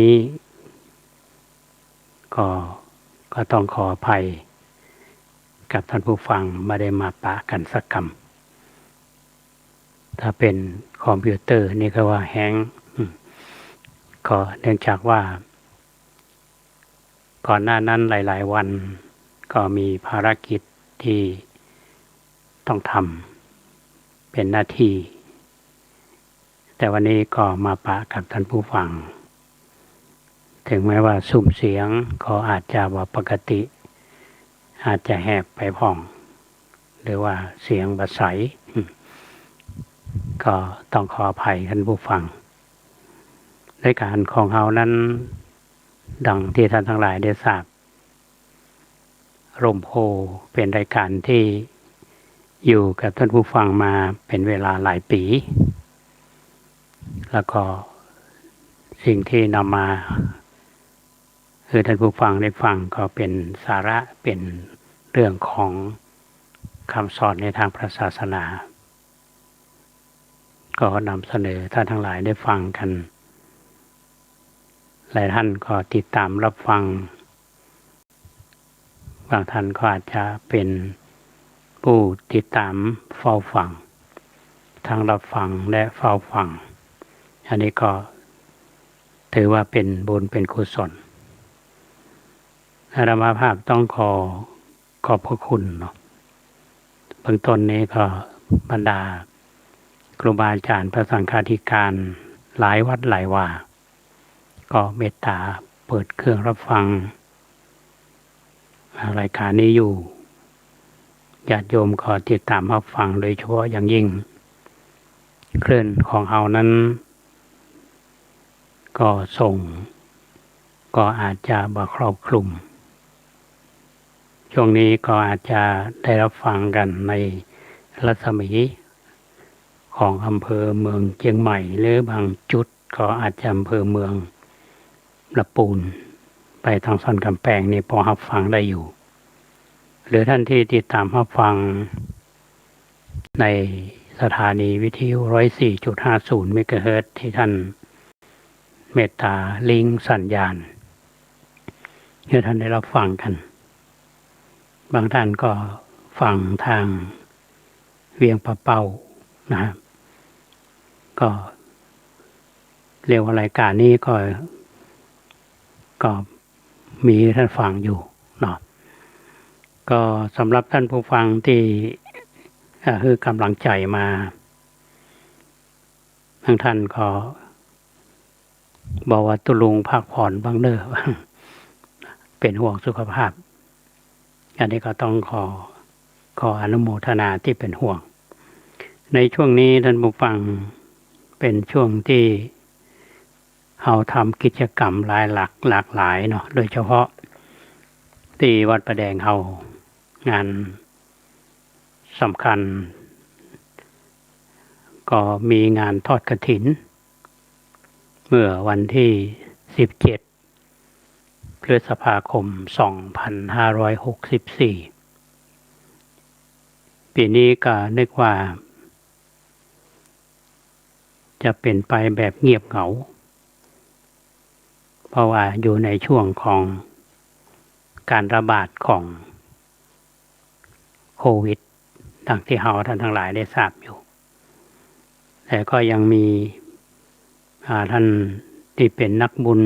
นี้ก็ต้องขออภัยกับท่านผู้ฟังไม่ได้มาปะกันสักคำถ้าเป็นคอมพิวเตอร์นี่ก็ว่าแฮงก์ก็เนื่องจากว่าก่อนหน้านั้นหลายๆวันก็มีภารกิจที่ต้องทำเป็นหน้าที่แต่วันนี้ก็มาปะกับท่านผู้ฟังถึงแม้ว่าซุ้มเสียงก็อาจจะว่าปกติอาจจะแหบไปพ่องหรือว่าเสียงบะใสก็ต้องขออภัยท่านผู้ฟังรายการของเรานั้นดังที่ท่านทั้งหลายได้ทราบร่มโพเป็นรายการที่อยู่กับท่านผู้ฟังมาเป็นเวลาหลายปีแล้วก็สิ่งที่นำมาคือท่านผู้ฟังได้ฟังก็เป็นสาระเป็นเรื่องของคำสอนในทางพระศาสนาก็นำเสนอท่านทั้งหลายได้ฟังกันหลายท่านก็ติดตามรับฟังบางท่านก็อาจจะเป็นผู้ติดตามเฝ้าฟังทั้งรับฟังและเฝ้าฟังอันนี้ก็ถือว่าเป็นบุญเป็นกุศลอาตมาภาพต้องขอบพระคุณเนาะเบื้องต้นนี้ก็บรรดาครูบาอาจารย์พระสังฆาธิการหลายวัดหลายวาก็เมตตาเปิดเครื่องรับฟังรายการนี้อยู่ญาติโยมก็ติดตามรับฟังโดยเฉพาะอย่างยิ่งคลื่นของเรานั้นก็ส่งก็อาจจะบ่ครอบคลุมช่วงนี้ก็อาจจะได้รับฟังกันในรัศมีของอำเภอเมืองเชียงใหม่หรือบางจุดก็อาจจะอำเภอเมืองละปูนไปทางซ่อนกำแพงนี่พอรับฟังได้อยู่หรือท่านที่ติดตามรับฟังในสถานีวิทยุ 104.50 เมกะเฮิรตซ์ที่ท่านเมตตาลิงก์สัญญาณให้ท่านได้รับฟังกันบางท่านก็ฟังทางเวียงปะเป้านะครับก็เรียกว่ารายการนี้ก็มีท่านฟังอยู่เนาะก็สำหรับท่านผู้ฟังที่คือกำลังใจมาบางท่านก็บอกว่าตุลุงพักผ่อนบ้างเด้อเป็นห่วงสุขภาพอันนี้ก็ต้องขออนุโมทนาที่เป็นห่วงในช่วงนี้ท่านผู้ฟังเป็นช่วงที่เราทำกิจกรรมหลากหลายเนาะโดยเฉพาะที่วัดประแดงเรางานสำคัญก็มีงานทอดกฐินเมื่อวันที่17 พฤษภาคม 2564 ปีนี้ก็นึกว่าจะเป็นไปแบบเงียบเหงาเพราะว่าอยู่ในช่วงของการระบาดของโควิดดังที่เราท่านทั้งหลายได้ทราบอยู่แต่ก็ยังมีท่านที่เป็นนักบุญ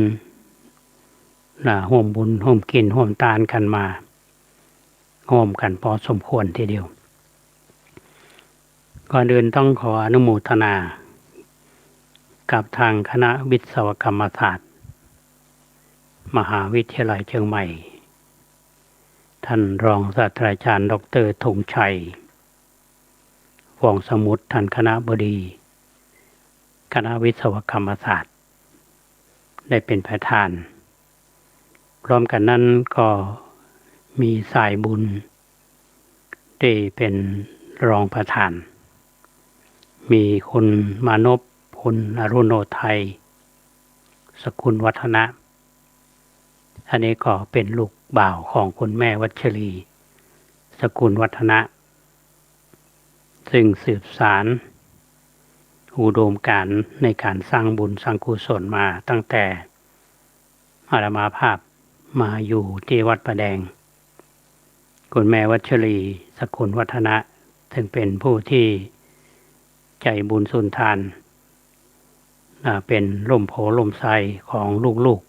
ร่วมบุญร่วมกินร่วมทานกันมาร่วมกันพอสมควรทีเดียวก่อนอื่นต้องขออนุโมทนากับทางคณะวิศวกรรมศาสตร์มหาวิทยาลัยเชียงใหม่ท่านรองศาสตราจารย์ดร.ธงชัยว่องสมุทรท่านคณบดีคณะวิศวกรรมศาสตร์ได้เป็นประธานพร้อมกันนั้นก็มีสายบุญที่เป็นรองประธานมีคุณมานพคุณอรุโนไทยสกุลวัฒนะอันนี้ก็เป็นลูกบ่าวของคุณแม่วัชรีสกุลวัฒนะซึ่งสืบสานอุดมการณ์ในการสร้างบุญสร้างกุศลมาตั้งแต่ อาตมาภาพมาอยู่ที่วัดประแดงคุณแม่วัชรีสกุลวัฒนะซึ่งเป็นผู้ที่ใจบุญสุนทานเป็นร่มโพล่มไทรของลูก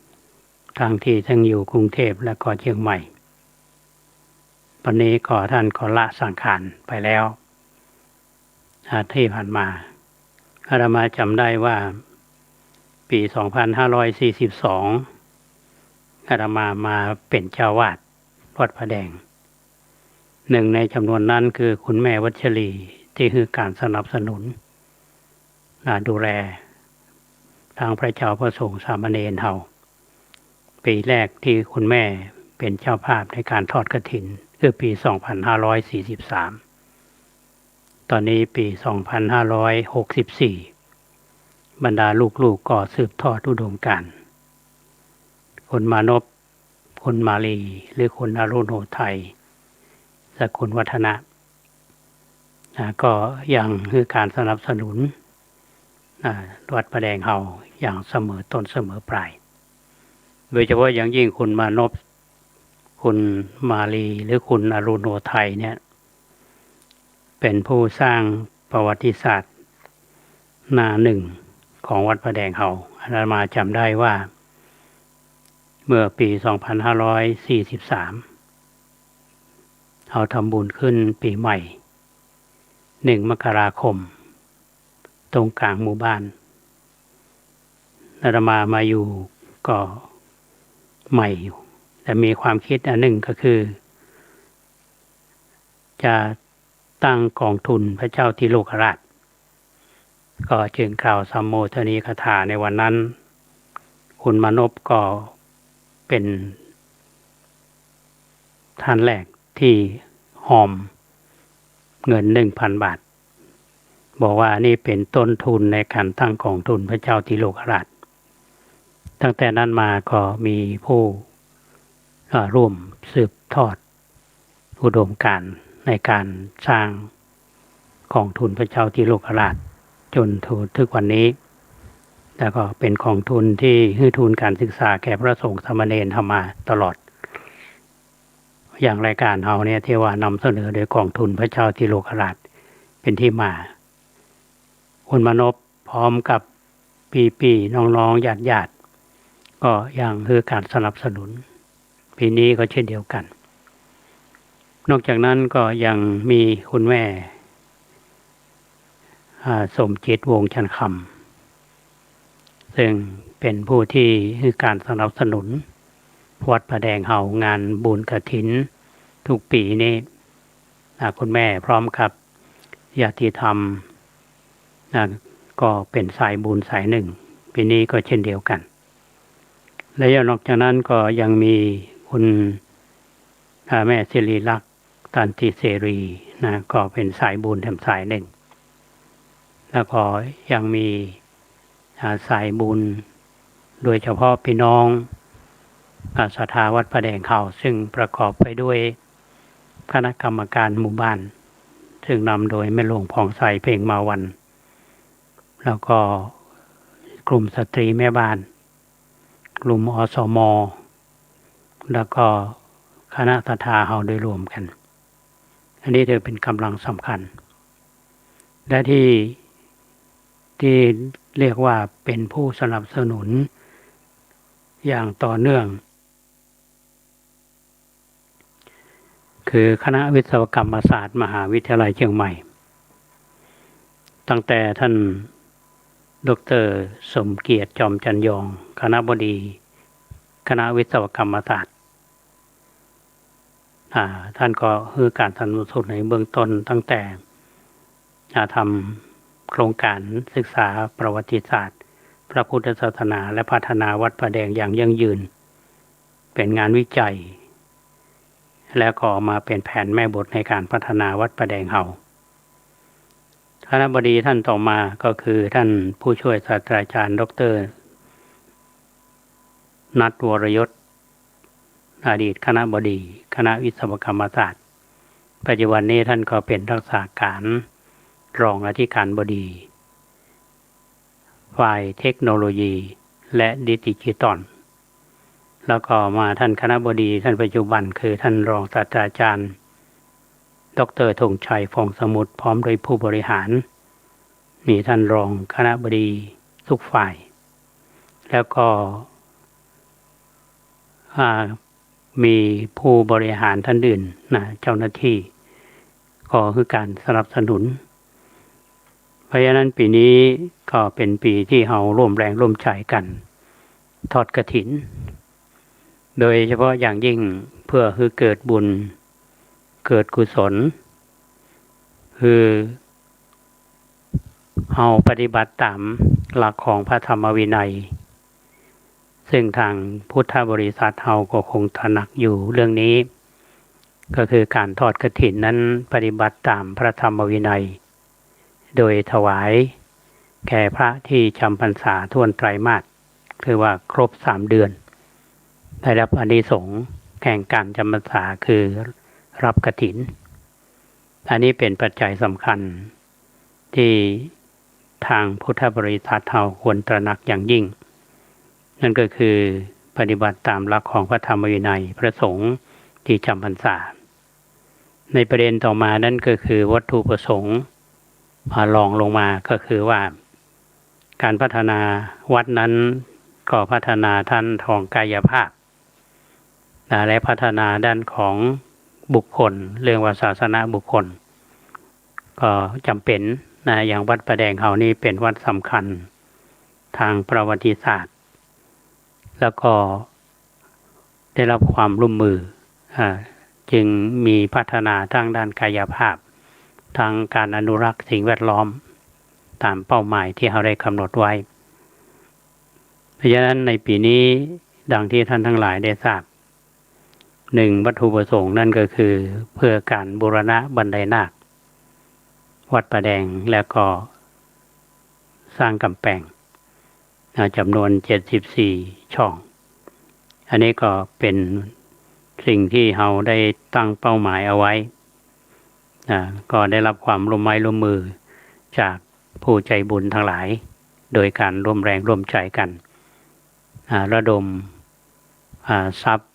ๆทั้งที่ทั้งอยู่กรุงเทพและก็เชียงใหม่วันนี้ขอท่านก็ละสังขารไปแล้วที่ผ่านมาอาตมาจำได้ว่าปี 2542 อาตมาเป็นเจ้าวาดวัดพระแดงหนึ่งในจำนวนนั้นคือคุณแม่วัชรีที่คือการสนับสนุนดูแลทางพระเจ้าพระสงฆ์สามเณรเฮาปีแรกที่คุณแม่เป็นเจ้าภาพในการทอดกฐินคือปี 2543 ตอนนี้ปี 2564 บรรดาลูกๆก็สืบทอดอุดมการณ์คุณมานพคุณมาลีหรือคุณอรุณโหไทยสกุลวัฒนะก็ยังคือการสนับสนุนวัดประแดงเฮาอย่างเสมอต้นเสมอปลายโดยเฉพาะอย่างยิ่งคุณมานพคุณมาลีหรือคุณอรุณโหไทยเนี่ยเป็นผู้สร้างประวัติศาสตร์หน้าหนึ่งของวัดประแดงเฮาอาตมาจำได้ว่าเมื่อปี 2543 เราทำบุญขึ้นปีใหม่ 1 มกราคมตรงกลางหมู่บ้านอาตมาอยู่ก็ใหม่อยู่แต่มีความคิดอันหนึ่งก็คือจะตั้งกองทุนพระเจ้าทิโลกราชก็จึงกล่าวสัมโมทนีคาถาในวันนั้นคุณมานพก็เป็นท่านแรกที่หอมเงิน 1,000 บาทบอกว่านี่เป็นต้นทุนในการตั้งกองทุนพระเจ้าทิโลกราชตั้งแต่นั้นมาก็มีผู้ร่วมสืบทอดอุดมการณ์ในการสร้างกองทุนพระเจ้าทิโลกราชจนถึงวันนี้แล้วก็เป็นกองทุนที่ให้ทุนการศึกษาแก่พระสงฆ์สามเณรทำมาตลอดอย่างรายการเฮาเนี่ยที่ว่านำเสนอโดยกองทุนพระเจ้าทิโลกราชเป็นที่มาคุณมานพพร้อมกับปีน้องๆญาติก็ยังคือการสนับสนุนปีนี้ก็เช่นเดียวกันนอกจากนั้นก็ยังมีคุณแม่สมจิตวงศ์ชันคำซึ่งเป็นผู้ที่คือการสนับสนุนวัดประแดงเฮางานบุญกฐินทุกปีนี้คุณแม่พร้อมกับญาติธรรมก็เป็นสายบุญสายหนึ่งปีนี้ก็เช่นเดียวกันและนอกจากนั้นก็ยังมีคุณแม่ศิริลักษณ์ตันติเสรีก็เป็นสายบุญแถมสายหนึ่งแล้วก็ยังมีสายบุญโดยเฉพาะพี่น้องศรัทธาวัดประแดงเฮาซึ่งประกอบไปด้วยคณะกรรมการหมู่บ้านซึ่งนำโดยแม่หลวงผ่องใสเพ่งมาวันแล้วก็กลุ่มสตรีแม่บ้านกลุ่มอสม.แล้วก็คณะศรัทธาเฮาโดยรวมกันอันนี้ถือเป็นกำลังสำคัญและที่เรียกว่าเป็นผู้สนับสนุนอย่างต่อเนื่องคือคณะวิศวกรรมศาสตร์มหาวิทยาลัยเชียงใหม่ตั้งแต่ท่านดร.สมเกียรติจอมจันยองคณบดีคณะวิศวกรรมศาสตร์ท่านก็คือการสนับสนุนในเบื้องต้นตั้งแต่ทำโครงการศึกษาประวัติศาสตร์พระพุทธศาสนาและพัฒนาวัดประแดงอย่างยั่งยืนเป็นงานวิจัยแล้วก็มาเป็นแผนแม่บทในการพัฒนาวัดประแดงเฮาคณบดีท่านต่อมาก็คือท่านผู้ช่วยศาสตราจารย์ดร.นัทวรยศอดีตคณบดีคณะวิศวกรรมศาสตร์ปัจจุบันนี้ท่านก็เป็นรักษาการรองอธิการบดีฝ่ายเทคโนโลยีและดิจิตอล แล้วก็มาท่านคณบดีท่านปัจจุบันคือท่านรองศาสตราจารย์ดร.ธงชัยฟองสมุทรพร้อมโดยผู้บริหารมีท่านรองคณบดีทุกฝ่ายแล้วก็มีผู้บริหารท่านอื่นนะเจ้าหน้าที่ก็คือการสนับสนุนเพราะฉะนั้นปีนี้ก็เป็นปีที่เราร่วมแรงร่วมใจกันทอดกฐินโดยเฉพาะอย่างยิ่งเพื่อให้เกิดบุญเกิดกุศลคือเราปฏิบัติตามหลักของพระธรรมวินัยซึ่งทางพุทธบริษัทเราก็คงตระหนักอยู่เรื่องนี้ก็คือการทอดกฐินนั้นปฏิบัติตามพระธรรมวินัยโดยถวายแก่พระที่จำพรรษาท่วนไตรมาสคือว่าครบ3 เดือนได้รับอานิสงส์แห่งการจำพรรษาคือรับกฐินอันนี้เป็นปัจจัยสำคัญที่ทางพุทธบริษัทเราควรตระหนักอย่างยิ่งนั่นก็คือปฏิบัติตามหลักของพระธรรมวินัยพระสงฆ์ที่จำพรรษาในประเด็นต่อมานั่นก็คือวัตถุประสงค์รองลงมาก็คือว่าการพัฒนาวัดนั้นก็พัฒนาท่านทางกายภาพและพัฒนาด้านของบุคคลเรื่องว่าศาสนาบุคคลก็จำเป็นอย่างวัดประแดงเขานี่เป็นวัดสำคัญทางประวัติศาสตร์แล้วก็ได้รับความร่วมมือจึงมีพัฒนาทางด้านกายภาพทางการอนุรักษ์สิ่งแวดล้อมตามเป้าหมายที่เราได้กำหนดไว้เพราะฉะนั้นในปีนี้ดังที่ท่านทั้งหลายได้ทราบ1วัตถุประสงค์นั่นก็คือเพื่อการบูรณะบันไดนาควัดประแดงแล้วก็สร้างกำแพงจำนวน74 ช่องอันนี้ก็เป็นสิ่งที่เราได้ตั้งเป้าหมายเอาไว้ก็ได้รับความร่วมไม้ร่วมมือจากผู้ใจบุญทั้งหลายโดยการร่วมแรงร่วมใจกันระดมทรัพย์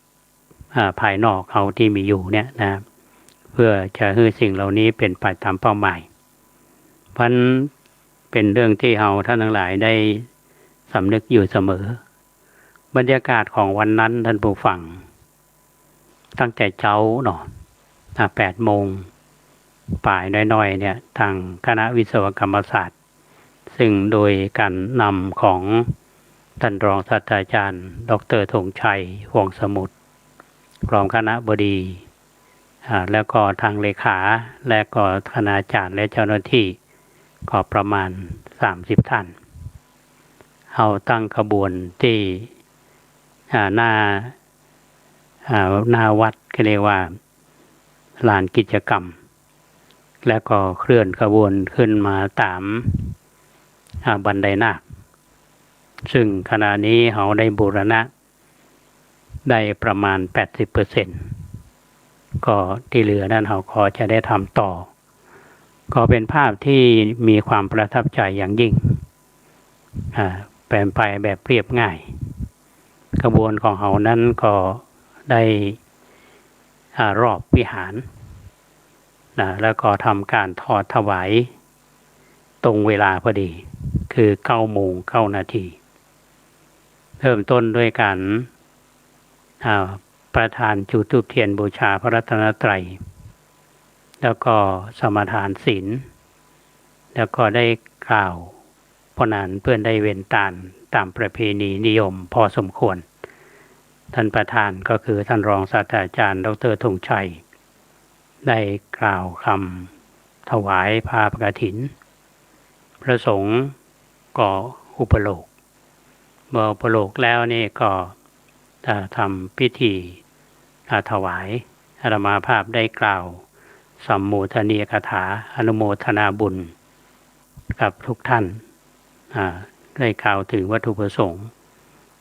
ภายนอกเขาที่มีอยู่เนี่ยนะเพื่อจะให้สิ่งเหล่านี้เป็นไปตามเป้าหมายเพราะนั้นเป็นเรื่องที่เราท่านทั้งหลายได้สำนึกอยู่เสมอบรรยากาศของวันนั้นท่านผู้ฟังตั้งแต่เช้าเนาะ8 โมงป่ายน้อยๆเนี่ยทางคณะวิศวกรรมศาสตร์ซึ่งโดยการนำของท่านรองศาสตราจารย์ดร.ธงชัยวงศ์สมุทรรองคณบดีแล้วก็ทางเลขาและก็คณาจารย์และเจ้าหน้าที่ก็ประมาณ30 ท่านเอาตั้งขบวนที่หน้าวัดก็เรียกว่าลานกิจกรรมแล้วก็เคลื่อนขบวนขึ้นมาตามบันไดนาคซึ่งขณะนี้เขาได้บูรณะได้ประมาณ 80% ก็ที่เหลือนั้นเขาก็จะได้ทำต่อก็เป็นภาพที่มีความประทับใจอย่างยิ่งเป็นไปแบบเรียบง่ายขบวนของเขานั้นก็ได้รอบวิหารแล้วก็ทำการทอดถวายตรงเวลาพอดีคือ9 โมง 9 นาทีเริ่มต้นด้วยการประทานจุดธูปเทียนบูชาพระรัตนตรัยแล้วก็สมาทานศีลแล้วก็ได้กล่าวพนานเพื่อนได้เว้นตามประเพณีนิยมพอสมควรท่านประธานก็คือท่านรองศาสตราจารย์ดร.ธงชัยได้กล่าวคำถวายผ้ากฐินพระสงฆ์ก็อุปโลกเมื่ออุปโลกแล้วนี่ก็ทำพิธีถวายอาตมาภาพได้กล่าวสัมโมทนียคาถาอนุโมทนาบุญกับทุกท่านได้กล่าวถึงวัตถุประสงค์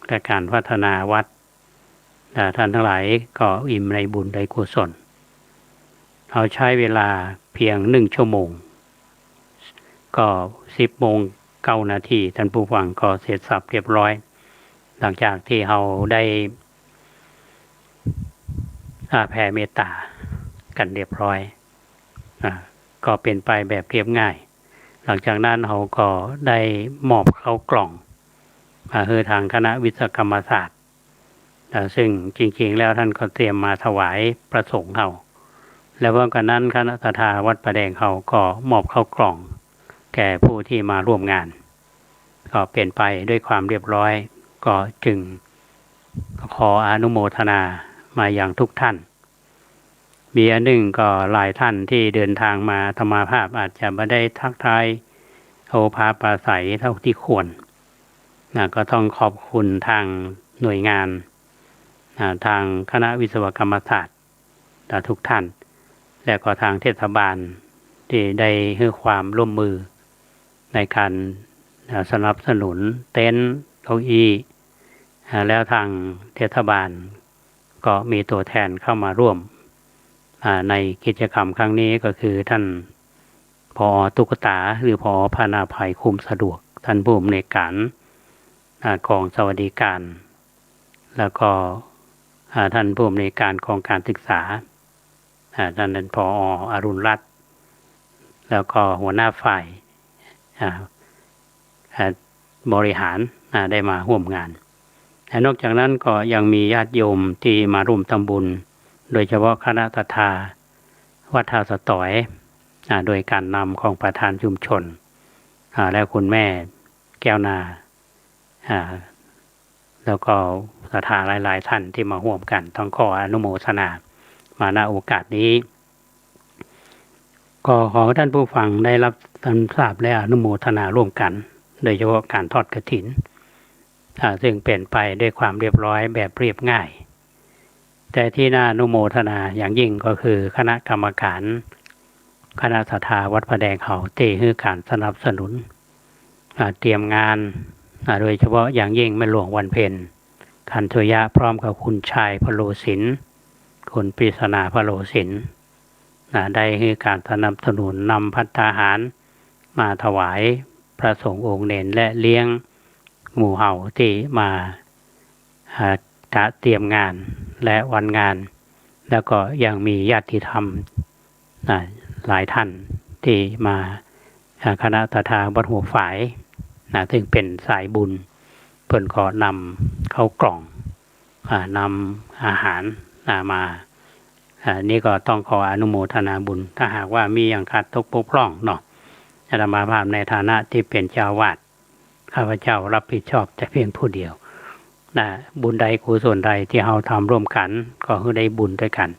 และการพัฒนาวัดท่านทั้งหลายก็อิ่มในบุญในกุศลเราใช้เวลาเพียง1 ชั่วโมงก็10 โมง 9 นาทีท่านผู้ฟังก็เสร็จสับเรียบร้อยหลังจากที่เราได้ แผ่เมตตากันเรียบร้อยก็เป็นไปแบบเรียบง่ายหลังจากนั้นเขาก็ได้มอบเข้ากล่องคือทางคณะวิศวกรรมศาสตร์ซึ่งจริงๆแล้วท่านก็เตรียมมาถวายประสงค์เขาแล้ววันกันนั้นคณะศรัทธาวัดประแดงเขาก็มอบเข้ากล่องแก่ผู้ที่มาร่วมงานก็เป็นไปด้วยความเรียบร้อยก็จึงขออนุโมทนามาอย่างทุกท่านมีอันหนึ่งก็หลายท่านที่เดินทางมาธรรมาภาพอาจจะไม่ได้ทักทายโอภาปราศัยเท่าที่ควรก็ต้องขอบคุณทางหน่วยงานทางคณะวิศวกรรมศาสตร์ทุกท่านและก็ทางเทศบาลที่ได้ให้ความร่วมมือในการสนับสนุนเต็นท์เก้าอี้แล้วทางเทศบาลก็มีตัวแทนเข้ามาร่วมในกิจกรรมครั้งนี้ก็คือท่านผอ.ตุ๊กตาหรือผอ.พานาภัยคุมสะดวกท่านผู้อำนวยการกองสวัสดิการแล้วก็ท่านผู้อำนวยการกองการศึกษาท่านผอ.อรุณรัตน์แล้วก็หัวหน้าฝ่ายบริหารได้มาร่วมงานนอกจากนั้นก็ยังมีญาติโยมที่มาร่วมทำบุญโดยเฉพาะคณะศรัทธาวัดท่าสตอยโดยการนำของประธานชุมชนและคุณแม่แก้วนาแล้วก็ศรัทธาหลายๆท่านที่มาร่วมกันต้องขออนุโมทนามาณโอกาสนี้ก็ขอท่านผู้ฟังได้รับทราบและอนุโมทนาร่วมกันโดยเฉพาะการทอดกฐินซึ่งเป็นไปด้วยความเรียบร้อยแบบเรียบง่ายแต่ที่น่าอนุโมทนาอย่างยิ่งก็คือคณะกรรมการคณะศรัทธาวัดพระแดงเขาที่ให้การสนับสนุนเตรียมงานโดยเฉพาะอย่างยิ่งแม่หลวงวันเพ็ญขันธยะพร้อมกับคุณชายพโลศิลป์คุณปริศนาพโลศิลป์ได้ให้การสนับสนุนนำภัตตาหารมาถวายพระสงฆ์องค์เนรและเลี้ยงหมู่เห่าที่มาเตรียมงานและวันงานแล้วก็ยังมีญาติธรรมหลายท่านที่มาคณะศรัทธาวัดหัวฝายซึ่งเป็นสายบุญเพิ่นก็นำเข้ากล่องนำอาหารมานี่ก็ต้องขออนุโมทนาบุญถ้าหากว่ามีอย่างขาดตกบกพร่องเนาะอาตมาภาพในฐานะที่เป็นเจ้าวาดข้าพเจ้ารับผิดชอบแต่เพียงผู้เดียวบุญใดกุศลใดที่เราทำร่วมกันก็คือได้บุญด้วยกัน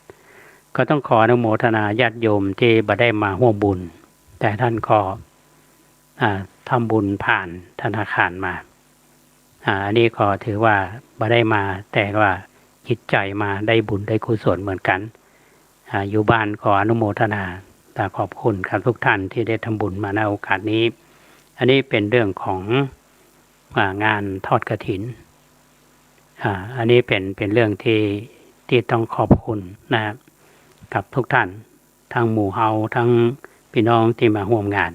ก็ต้องขออนุโมทนาญาติโยมที่บ่ได้มาร่วมบุญแต่ท่านก็ทำบุญผ่านธนาคารมาอันนี้ก็ถือว่าบ่ได้มาแต่ว่าจิตใจมาได้บุญได้กุศลเหมือนกันอยู่บ้านขออนุโมทนาขอบคุณครับทุกท่านที่ได้ทำบุญมาในโอกาสนี้อันนี้เป็นเรื่องของงานทอดกฐินอันนี้เป็นเรื่องที่ต้องขอบคุณนะครับกับทุกท่านทั้งหมู่เฮาทั้งพี่น้องที่มาร่วมงาน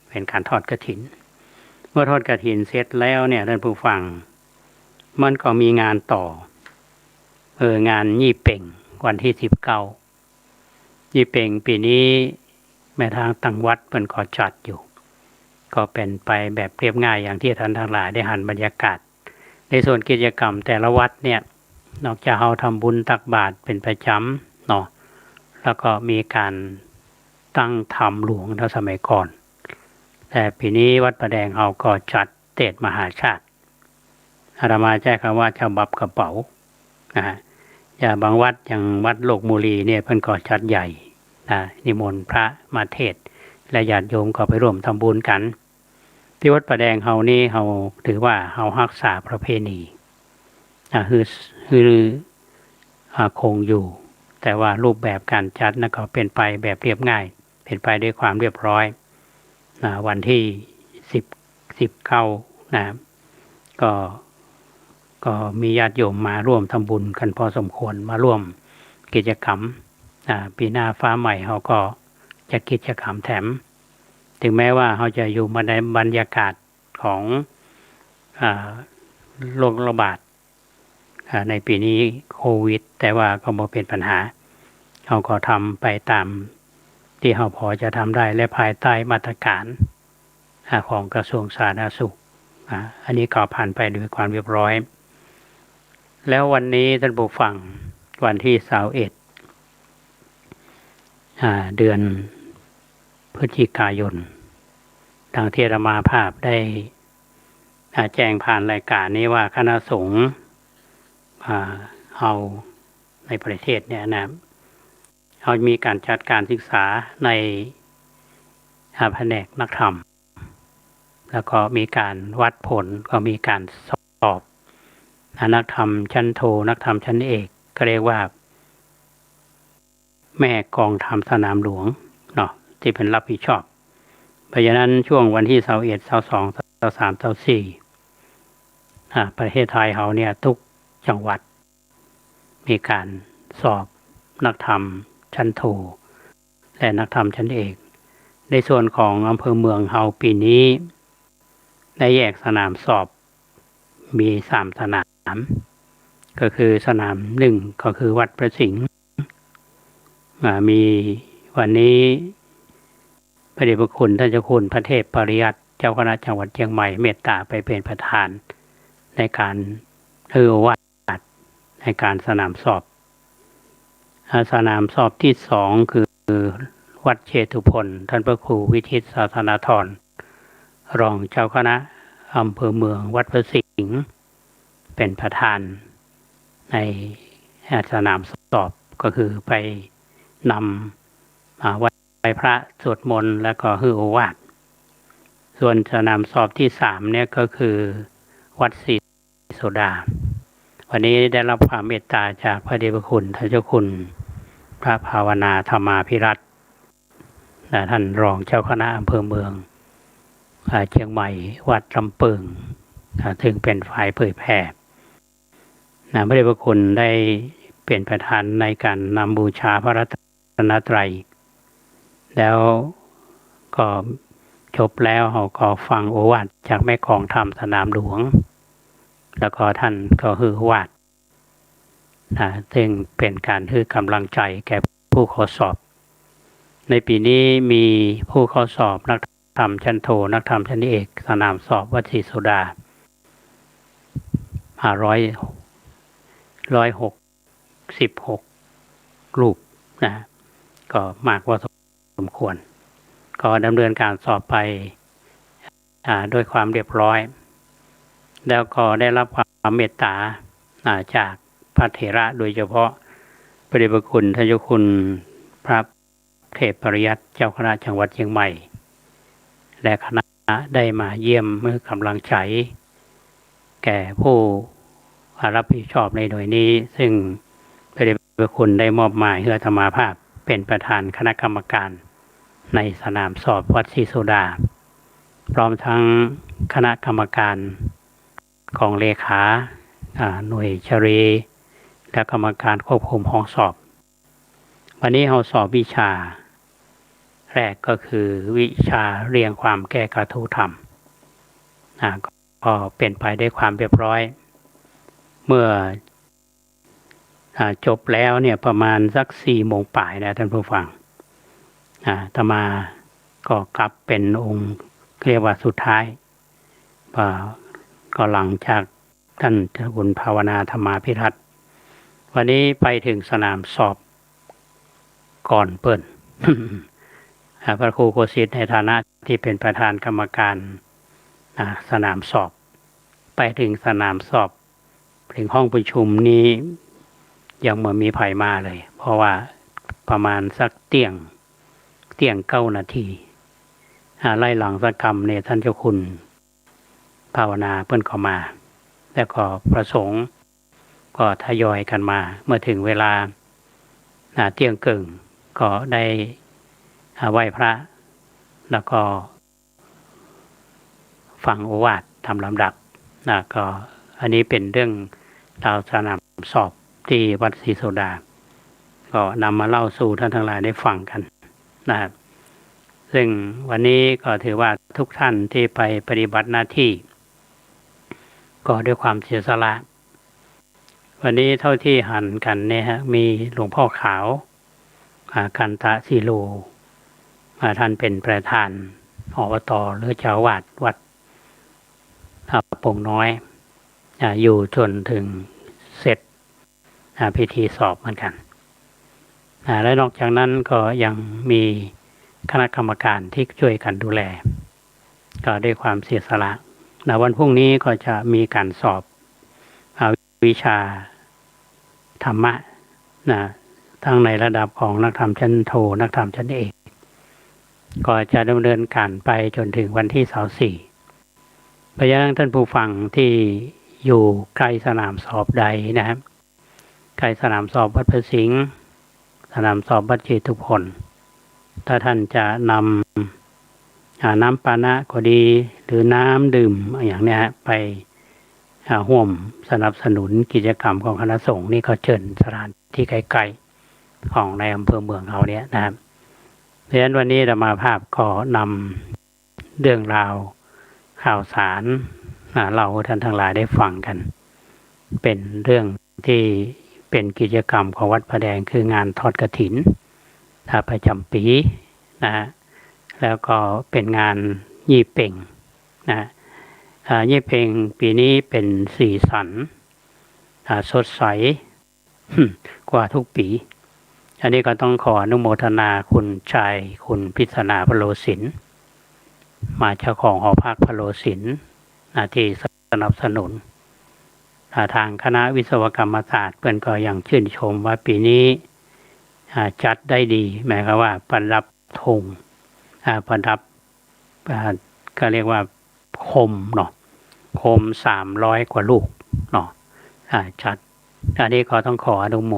เป็นการทอดกฐินเมื่อทอดกฐินเสร็จแล้วเนี่ยท่านผู้ฟังมันก็มีงานต่องานยี่เป่งวันที่19ยี่เป่งปีนี้แม่ทางตั้งวัดเพิ่นก็จัดอยู่ก็เป็นไปแบบเรียบง่ายอย่างที่ท่านทั้งหลายได้หันบรรยากาศในส่วนกิจกรรมแต่ละวัดเนี่ยนอกจากเราทำบุญตักบาตรเป็นประจำเนาะแล้วก็มีการตั้งธรรมหลวงในสมัยก่อนแต่ปีนี้วัดประแดงเราก็จัดเทศมหาชาติอาตมาใช้คำว่าฉบับกระเป๋าอย่างบางวัดอย่างวัดโลกมูลีเนี่ยเพิ่นก็จัดใหญ่นิมนต์พระมาเทศและญาติโยมก็ไปร่วมทำบุญกันที่วัดประแดงเฮานี่เฮาถือว่าเฮารักษาประเพณีคือคงอยู่แต่ว่ารูปแบบการจัดก็เป็นไปแบบเรียบง่ายเป็นไปด้วยความเรียบร้อยวันที่19นะก็มีญาติโยมมาร่วมทำบุญกันพอสมควรมาร่วมกิจกรรมปีหน้าฟ้าใหม่เขาก็จะกิจกรรมแถมถึงแม้ว่าเขาจะอยู่มาในบรรยากาศของโรคระบาด ในปีนี้โควิดแต่ว่าก็บ่เป็นปัญหาเราก็ทำไปตามที่เราพอจะทำได้และภายใต้มาตรการของกระทรวงสาธารณสุขอันนี้ก็ผ่านไปด้วยความเรียบร้อยแล้ววันนี้ท่านผู้ฟังวันที่21เดือนพฤศจิกายนทางที่อาตมาภาพได้แจ้งผ่านรายการนี้ว่าคณะสงฆ์เอาในประเทศเนี่ยนะเขามีการจัดการศึกษาในแผนกนักธรรมแล้วก็มีการวัดผลก็มีการสอบนักธรรมชั้นโทนักธรรมชั้นเอกก็เรียกว่าแม่กองธรรมสนามหลวงเนาะที่เป็นรับผิดชอบเพราะฉะนั้นช่วงวันที่21 22 23 24ประเทศไทยเขาเนี่ยทุกจังหวัดมีการสอบนักธรรมชั้นโทและนักธรรมชั้นเอกในส่วนของอำเภอเมืองเฮาปีนี้ได้แยกสนามสอบมี3สนามก็คือสนาม1ก็คือวัดพระสิงห์มีวันนี้พระเดชพระคุณท่านเจ้าคุณพระเทพปริยัติเจ้าคณะจังหวัดเชียงใหม่เมตตาไปเป็นประธานในการวัดในการสนามสอบสนามสอบที่2คือวัดเชตุพนท่านพระครูวิทิตศาสนาธรรองเจ้าคณะอำเภอเมืองวัดพระสิงห์เป็นประธานในสนามสอบก็คือไปนำไหว้พระสวดมนต์แล้วก็ฮือโอวาทส่วนสนามสอบที่3เนี่ยก็คือวัดศรีโสดาวันนี้ได้รับความเมตตาจากพระเดชพระคุณท่านเจ้าคุณพระภาวนาธรรมาภิรัตน์ท่านรองเจ้าคณะอำเภอเมืองเชียงใหม่วัดลำเปิงถึงเป็นฝ่ายเผยแผ่พระเดชพระคุณได้เป็นประธานในการนำบูชาพระรัตนตรัยแล้วก็จบแล้วเราก็ฟังโอวาทจากแม่กองธรรมสนามหลวงแล้วก็ท่านก็ฮือวาทซึ่งเป็นการให้กำลังใจแก่ผู้เข้าสอบในปีนี้มีผู้เข้าสอบนักธรรมชั้นโทนักธรรมชั้นเอกสนามสอบวัดศรีโสดา166รูปนะก็มากพอสมควรก็ดำเนินการสอบไปด้วยความเรียบร้อยแล้วก็ได้รับความเมตตาจากพระเถระโดยเฉพาะพระเดชพระคุณท่านเจ้าคุณพระเทพปริยัติเจ้าคณะจังหวัดเชียงใหม่และคณะได้มาเยี่ยมเมื่อกำลังใจแก่ผู้รับผิดชอบในหน่วยนี้ซึ่งพระเดชพระคุณได้มอบหมายให้อาตมาภาพเป็นประธานคณะกรรมการในสนามสอบวัดศรีโสดาพร้อมทั้งคณะกรรมการของเลขาหน่วยเฉลียและกรรมการควบคุมห้องสอบวันนี้เราสอบวิชาแรกก็คือวิชาเรียงความแก้กระทู้ธรรมก็เป็นไปด้วยความเรียบร้อยเมื่อจบแล้วเนี่ยประมาณสัก4 โมงป่ายนะท่านผู้ฟังอาตมาก็กลับเป็นองค์เรียกว่าสุดท้ายก็หลังจากท่านเจ้าคุณภาวนาธรรมาภิรัตน์วันนี้ไปถึงสนามสอบก่อนเปิด พระครูโกศิษฐ์ในฐานะที่เป็นประธานกรรมการสนามสอบไปถึงสนามสอบถึงห้องประชุมนี้ยังไม่มีไผมาเลยเพราะว่าประมาณสักเที่ยง9 นาทีไล่หลังสักกรรมเนี่ยท่านเจ้าคุณภาวนาเพิ่นเข้ามาแล้วก็ประสงค์ก็ทยอยกันมาเมื่อถึงเวลาเที่ยงครึ่งก็ได้ไหว้พระแล้วก็ฟังโอวาททำลำดับก็อันนี้เป็นเรื่องราวสนามสอบที่วัดศรีโสดาก็นำมาเล่าสู่ท่านทั้งหลายได้ฟังกันนะครับซึ่งวันนี้ก็ถือว่าทุกท่านที่ไปปฏิบัติหน้าที่ก็ด้วยความเสียสละ วันนี้เท่าที่หันกันเนี่ยฮะมีหลวงพ่อขาวกันตะสีโลท่านเป็นประธานอบต.หรือเจ้าวาดวัดโป่งน้อยอยู่จนถึงเสร็จพิธีสอบเหมือนกันและนอกจากนั้นก็ยังมีคณะกรรมการที่ช่วยกันดูแลก็ด้วยความเสียสละวันพรุ่งนี้ก็จะมีการสอบวิชาธรรมะทั้งในระดับของนักธรรมชั้นโทนักธรรมชั้นเอกก็จะดำเนินการไปจนถึงวันที่24เพราะฉะนั้นท่านผู้ฟังที่อยู่ใกล้สนามสอบใดนะครับใกล้สนามสอบวัดพระสิงห์สนามสอบวัดเจตุพนถ้าท่านจะนำน้ำปานะก็ดีหรือน้ำดื่มอย่างนี้ไปร่วมสนับสนุนกิจกรรมของคณะสงฆ์นี่ก็เชิญสถานที่ไกลๆของในอำเภอเมืองเราเนี่ยนะครับเพราะฉะนั้นวันนี้อาตมาภาพก็นำเรื่องราวข่าวสารเราท่านทั้งหลายได้ฟังกันเป็นเรื่องที่เป็นกิจกรรมของวัดพระแดงคืองานทอดกฐินประจำปีแล้วก็เป็นงานยี่เป่งยี่เป่งปีนี้เป็นสีสันสดใสกว่าทุกปีอันนี้ก็ต้องขออนุโมทนาคุณชายคุณพิศนาพโลศิลป์มาเจ้าของหอพักพโลศิลป์ที่สนับสนุนทางคณะวิศวกรรมศาสตร์เพื่อนก็ยังชื่นชมว่าปีนี้จัดได้ดีหมายความว่าประดับธงประดับก็เรียกว่าโคมเนาะโคม300 กว่าลูกเนาะจัดอันนี้ก็ต้องขออนุโม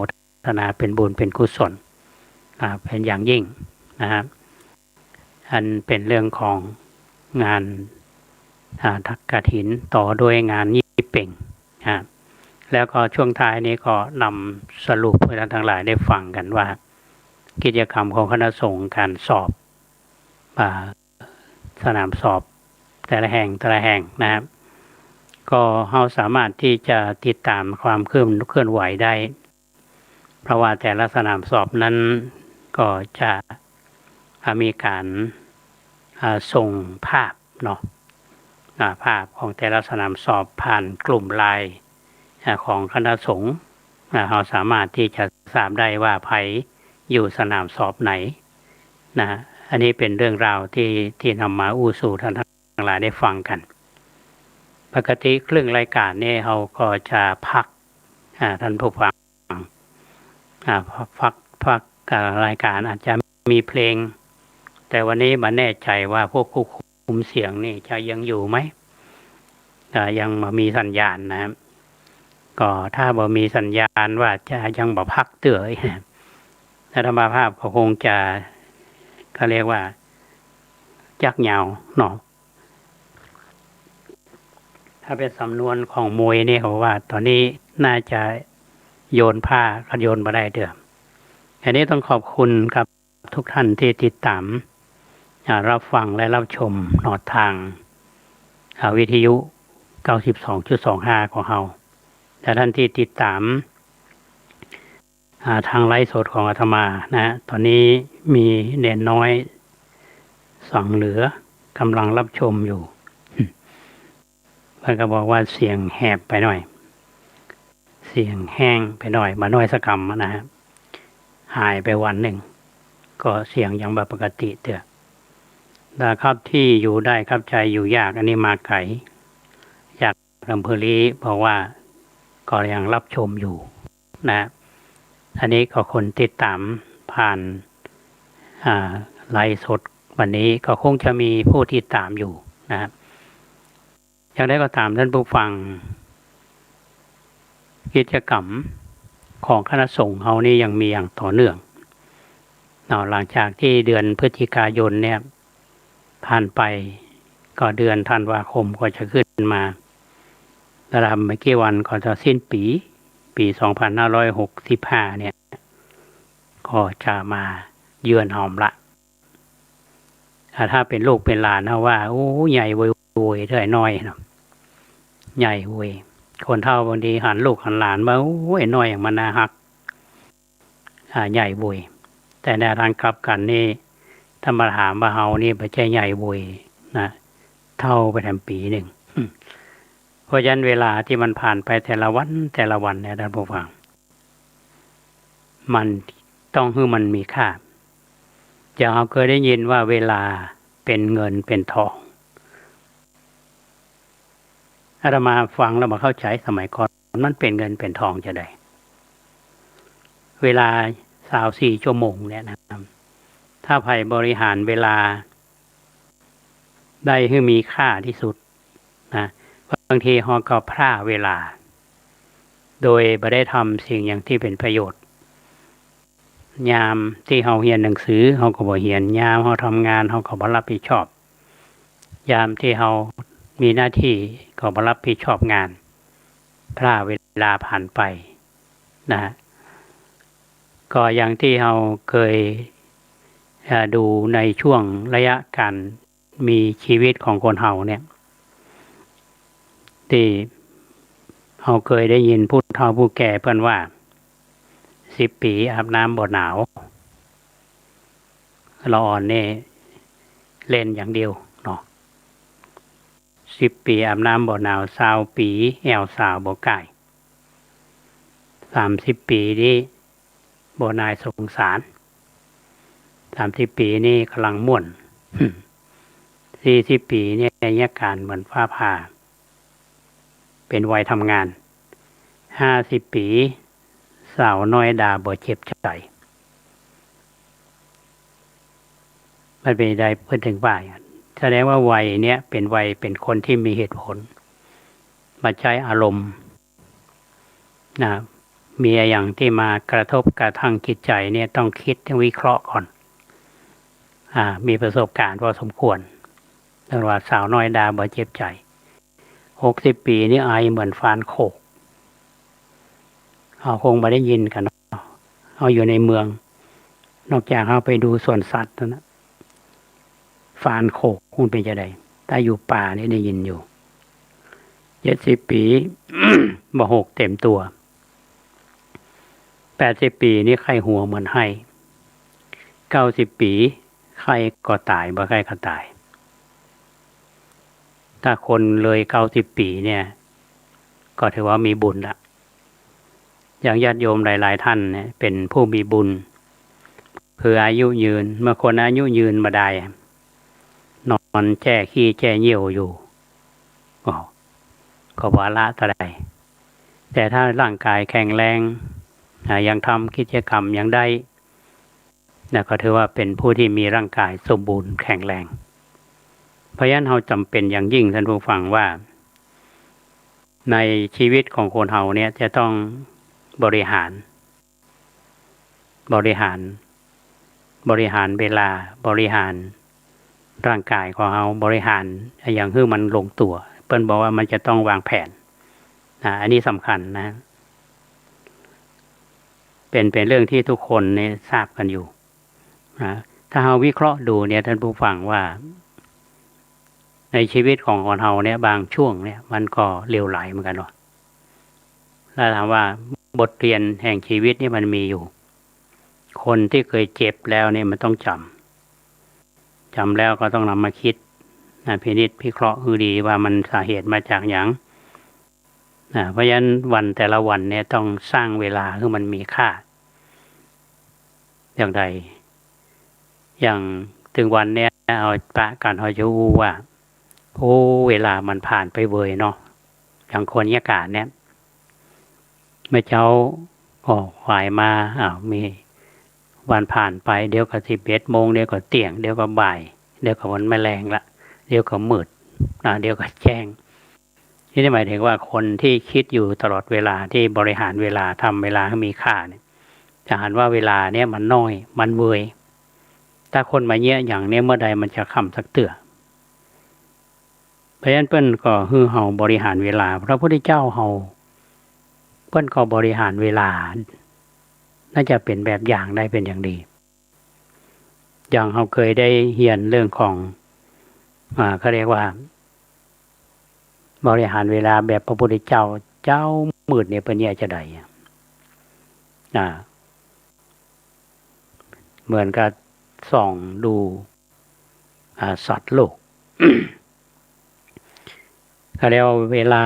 ทนาเป็นบุญเป็นกุศลเป็นอย่างยิ่งนะครับอันเป็นเรื่องของงานทักกฐินต่อด้วยงานยี่เป่งแล้วก็ช่วงท้ายนี้ก็นำสรุปให้ท่านทั้งหลายได้ฟังกันว่ากิจกรรมของคณะสงฆ์การสอบสนามสอบแต่ละแห่งนะครับก็เราสามารถที่จะติดตามความเคลื่อนไหวได้เพราะว่าแต่ละสนามสอบนั้นก็จะมีการส่งภาพเนาะภาพของแต่ละสนามสอบผ่านกลุ่มไลน์ของคณะสงฆ์เราสามารถที่จะทราบได้ว่าใครอยู่สนามสอบไหนอันนี้เป็นเรื่องราวที่นำมาอู้สู่ท่านทั้งหลายได้ฟังกันปกติครึ่งรายการนี้เราก็จะพักท่านผู้ฟังพักรายการอาจจะมีเพลงแต่วันนี้มาแน่ใจว่าพวกผู้คุมเสียงนี่จะยังอยู่ไหมยังมีสัญญาณนะครับก็ถ้าบ่มีสัญญาณว่าจะยังบ่พักเตื่อยธรรมภาพก็คงจะเขาเรียกว่ายักยาวเนาะถ้าเป็นสำนวนของมวยนี่เขาว่าตอนนี้น่าจะโยนผ้าก็โยนมาได้เดิมอันนี้ต้องขอบคุณครับทุกท่านที่ติดตามรับฟังและรับชมนอดทางวิทยุ 92.25 ของเราและท่านที่ติดตามทางไลฟ์สดของอาตมาตอนนี้มีเนนน้อยสั่งเหลือกำลังรับชมอยู่เพื่อนก็บอกว่าเสียงแหบไปหน่อยเสียงแห้งไปหน่อยมาน้อยสักคำนะครับหายไปวันหนึ่งก็เสียงยังแบบปกติเถอะแต่ครับที่อยู่ได้ครับใจอยู่ยากอันนี้มาไกลอยากอำเภอลีบอกว่าก็ยังรับชมอยู่อันนี้ก็คนติดตามผ่านไลฟ์สดวันนี้ก็คงจะมีผู้ติดตามอยู่นะครับอย่างไรก็ตามท่านผู้ฟังกิจกรรมของคณะสงฆ์เฮานี่ยังมีอย่างต่อเนื่องหลังจากที่เดือนพฤศจิกายนเนี่ยผ่านไปก็เดือนธันวาคมก็จะขึ้นมาแล้วไม่กี่วันก็จะสิ้นปี2565เนี่ยก็จะมาเยือนหอมละถ้าเป็นลูกเป็นหลานนะว่าโอ้ใหญ่เว้ยเท่าน้อยนะใหญ่เว้ย คนเฒ่าบางทีหันลูกหันหลานมาโอ้ยน้อยอย่างมันน่าฮักใหญ่บุยแต่ในทางกลับกันนี่ถ้ามาถามว่าเฮานี่บ่ใช่ใหญ่บุยนะเท่าไปแถมปีหนึ่งเพราะฉะนั้นเวลาที่มันผ่านไปแต่ละวันเนี่ยท่านผู้ฟังมันต้องให้มันมีค่าอย่างเราเคยได้ยินว่าเวลาเป็นเงินเป็นทองอาตมาฟังแล้วมาเข้าใจสมัยก่อนมันเป็นเงินเป็นทองจะได้เวลา24 ชั่วโมงเนี่ยนะครับถ้าใครบริหารเวลาได้ให้มีค่าที่สุดนะบางทีเราก็พลาดเวลาโดยไม่ได้ทำสิ่งอย่างที่เป็นประโยชน์ยามที่เราเรียนหนังสือเราก็บ่เรียนยามเราทำงานเราก็บ่รับผิดชอบยามที่เรามีหน้าที่ก็บ่รับผิดชอบงานพลาดเวลาผ่านไปนะก็อย่างที่เราเคยดูในช่วงระยะการมีชีวิตของคนเฮาเนี่ยที่เราเคยได้ยินผู้เฒ่าผู้แก่เพิ่นว่า10 ปีอาบน้ำบ่หนาวเราอ่อนนี่เล่นอย่างเดียวเนาะ10 ปีอาบน้ำบ่หนาว20 ปีแอวสาวบ่ไก่30 ปีนี่บ่นายสงสาร30 ปีนี่กำลังม่วน40 ปีนี่อาการเหมือนฟ้าผ่าเป็นวัยทำงาน50 ปีสาวน้อยดาบ่เจ็บใจมันเป็นได้เพิ่นถึงว่าแสดงว่าวัยเนี้ยเป็นวัยเป็นคนที่มีเหตุผลมาใช้อารมณ์นะมีอย่างที่มากระทบกระทั่งจิตใจเนี่ยต้องคิดต้องวิเคราะห์ก่อนมีประสบการณ์พอสมควรเรียกว่าสาวน้อยดาบ่เจ็บใจ60 ปีนี่ไอเหมือนฟานโคกเราคงไม่ได้ยินกันเนาะเอาอยู่ในเมืองนอกจากเราไปดูสวนสัตว์นะฟานโคกคงเป็นจะไดถ้าอยู่ป่านี่ได้ยินอยู่70 ปี บ่หกเต็มตัว80 ปีนี่ไข้หัวเหมือนให้90 ปีไข้ก็ตายบ่ไข้ก็ตายถ้าคนเลย90 ปีเนี่ยก็ถือว่ามีบุญละอย่างญาติโยมหลายๆท่านเนี่ยเป็นผู้มีบุญเพื่ออายุยืนเมื่อคนอายุยืนมาได้นอนแช่ขี้แช่เยี่ยวอยู่ก็วาระเท่าใดแต่ถ้าร่างกายแข็งแรงยังทำกิจกรรมยังได้ก็ถือว่าเป็นผู้ที่มีร่างกายสมบูรณ์แข็งแรงเพราะฉะนั้นเราจำเป็นอย่างยิ่งท่านผู้ฟังว่าในชีวิตของคนเฮาเนี่ยจะต้องบริหารเวลาบริหารร่างกายของเราบริหารอย่างให้มันลงตัวเปิ้นบอกว่ามันจะต้องวางแผนอันนี้สำคัญนะเป็นเรื่องที่ทุกคนเนี่ยทราบกันอยู่ถ้าเราวิเคราะห์ดูเนี่ยท่านผู้ฟังว่าในชีวิตของคนเราเนี่ยบางช่วงเนี่ยมันก็เลวไหลเหมือนกันเนาะถ้าถามว่าบทเรียนแห่งชีวิตนี่มันมีอยู่คนที่เคยเจ็บแล้วเนี่ยมันต้องจำแล้วก็ต้องนำมาคิดพินิจพิเคราะห์ดีว่ามันสาเหตุมาจากอย่างเพราะฉะนั้นวันแต่ละวันเนี่ยต้องสร้างเวลาให้มันมีค่าอย่างใดอย่างถึงวันเนี้ยเอาปะกันเขาจะรู้ว่าโอ้เวลามันผ่านไปเวยเนาะอย่างคนอากาศเนี่ยเมื่อเช้าขายมามีวันผ่านไปเดี๋ยวก็11 โมงเดี๋ยวก็เที่ยงเดี๋ยวก็บ่ายเดี๋ยวก็วันแมลงละเดี๋ยวก็มืดเดี๋ยวก็แจ้งนี่หมายถึงว่าคนที่คิดอยู่ตลอดเวลาที่บริหารเวลาทำเวลาให้มีค่าเนี่ยจะเห็นว่าเวลาเนี่ยมันน้อยมันเวยถ้าคนมาเยอะอย่างนี้เมื่อใดมันจะค่ำสักเตื่อเพราะฉะนั้นเปิ้นก็ฮือเฮาบริหารเวลาพระพุทธเจ้าเฮาเปิ้นก็บริหารเวลาน่าจะเป็นแบบอย่างได้เป็นอย่างดีอย่างเฮาเคยได้เรียนเรื่องของเขาเรียกว่าบริหารเวลาแบบพระพุทธเจ้า เจ้ามืดเนี่ยเป็นแย่จะใดเหมือนกับส่องดูสัตว์โลก ก็แล้วเวลา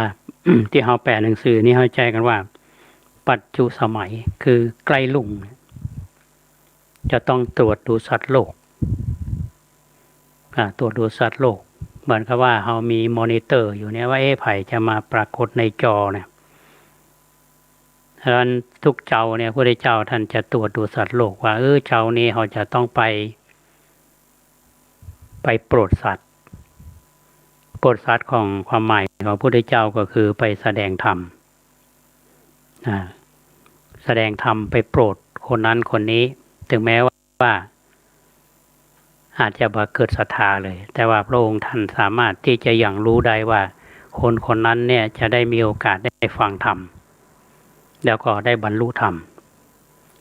ที่เราแปลหนังสือนี่เข้าใจกันว่า ปัจจุสมัยคือใกล้ลุงจะต้องตรวจดูสัตว์โลกตรวจดูสัตว์โลกเหมือนกับว่าเรามีมอนิเตอร์อยู่เนี่ยว่าไผ่จะมาปรากฏในจอเนี่ยดังนั้นทุกเจ้าเนี่ยพระพุทธเจ้าท่านจะตรวจดูสัตว์โลกว่าเจ้านี้เขาจะต้องไปโปรดสัตว์ของความหมายของพระพุทธเจ้าก็คือไปแสดงธรรมแสดงธรรมไปโปรดคนนั้นคนนี้ถึงแม้ว่าอาจจะบ่เกิดศรัทธาเลยแต่ว่าพระองค์ท่านสามารถที่จะอย่างรู้ได้ว่าคนคนนั้นเนี่ยจะได้มีโอกาสได้ฟังธรรมแล้วก็ได้บรรลุธรรม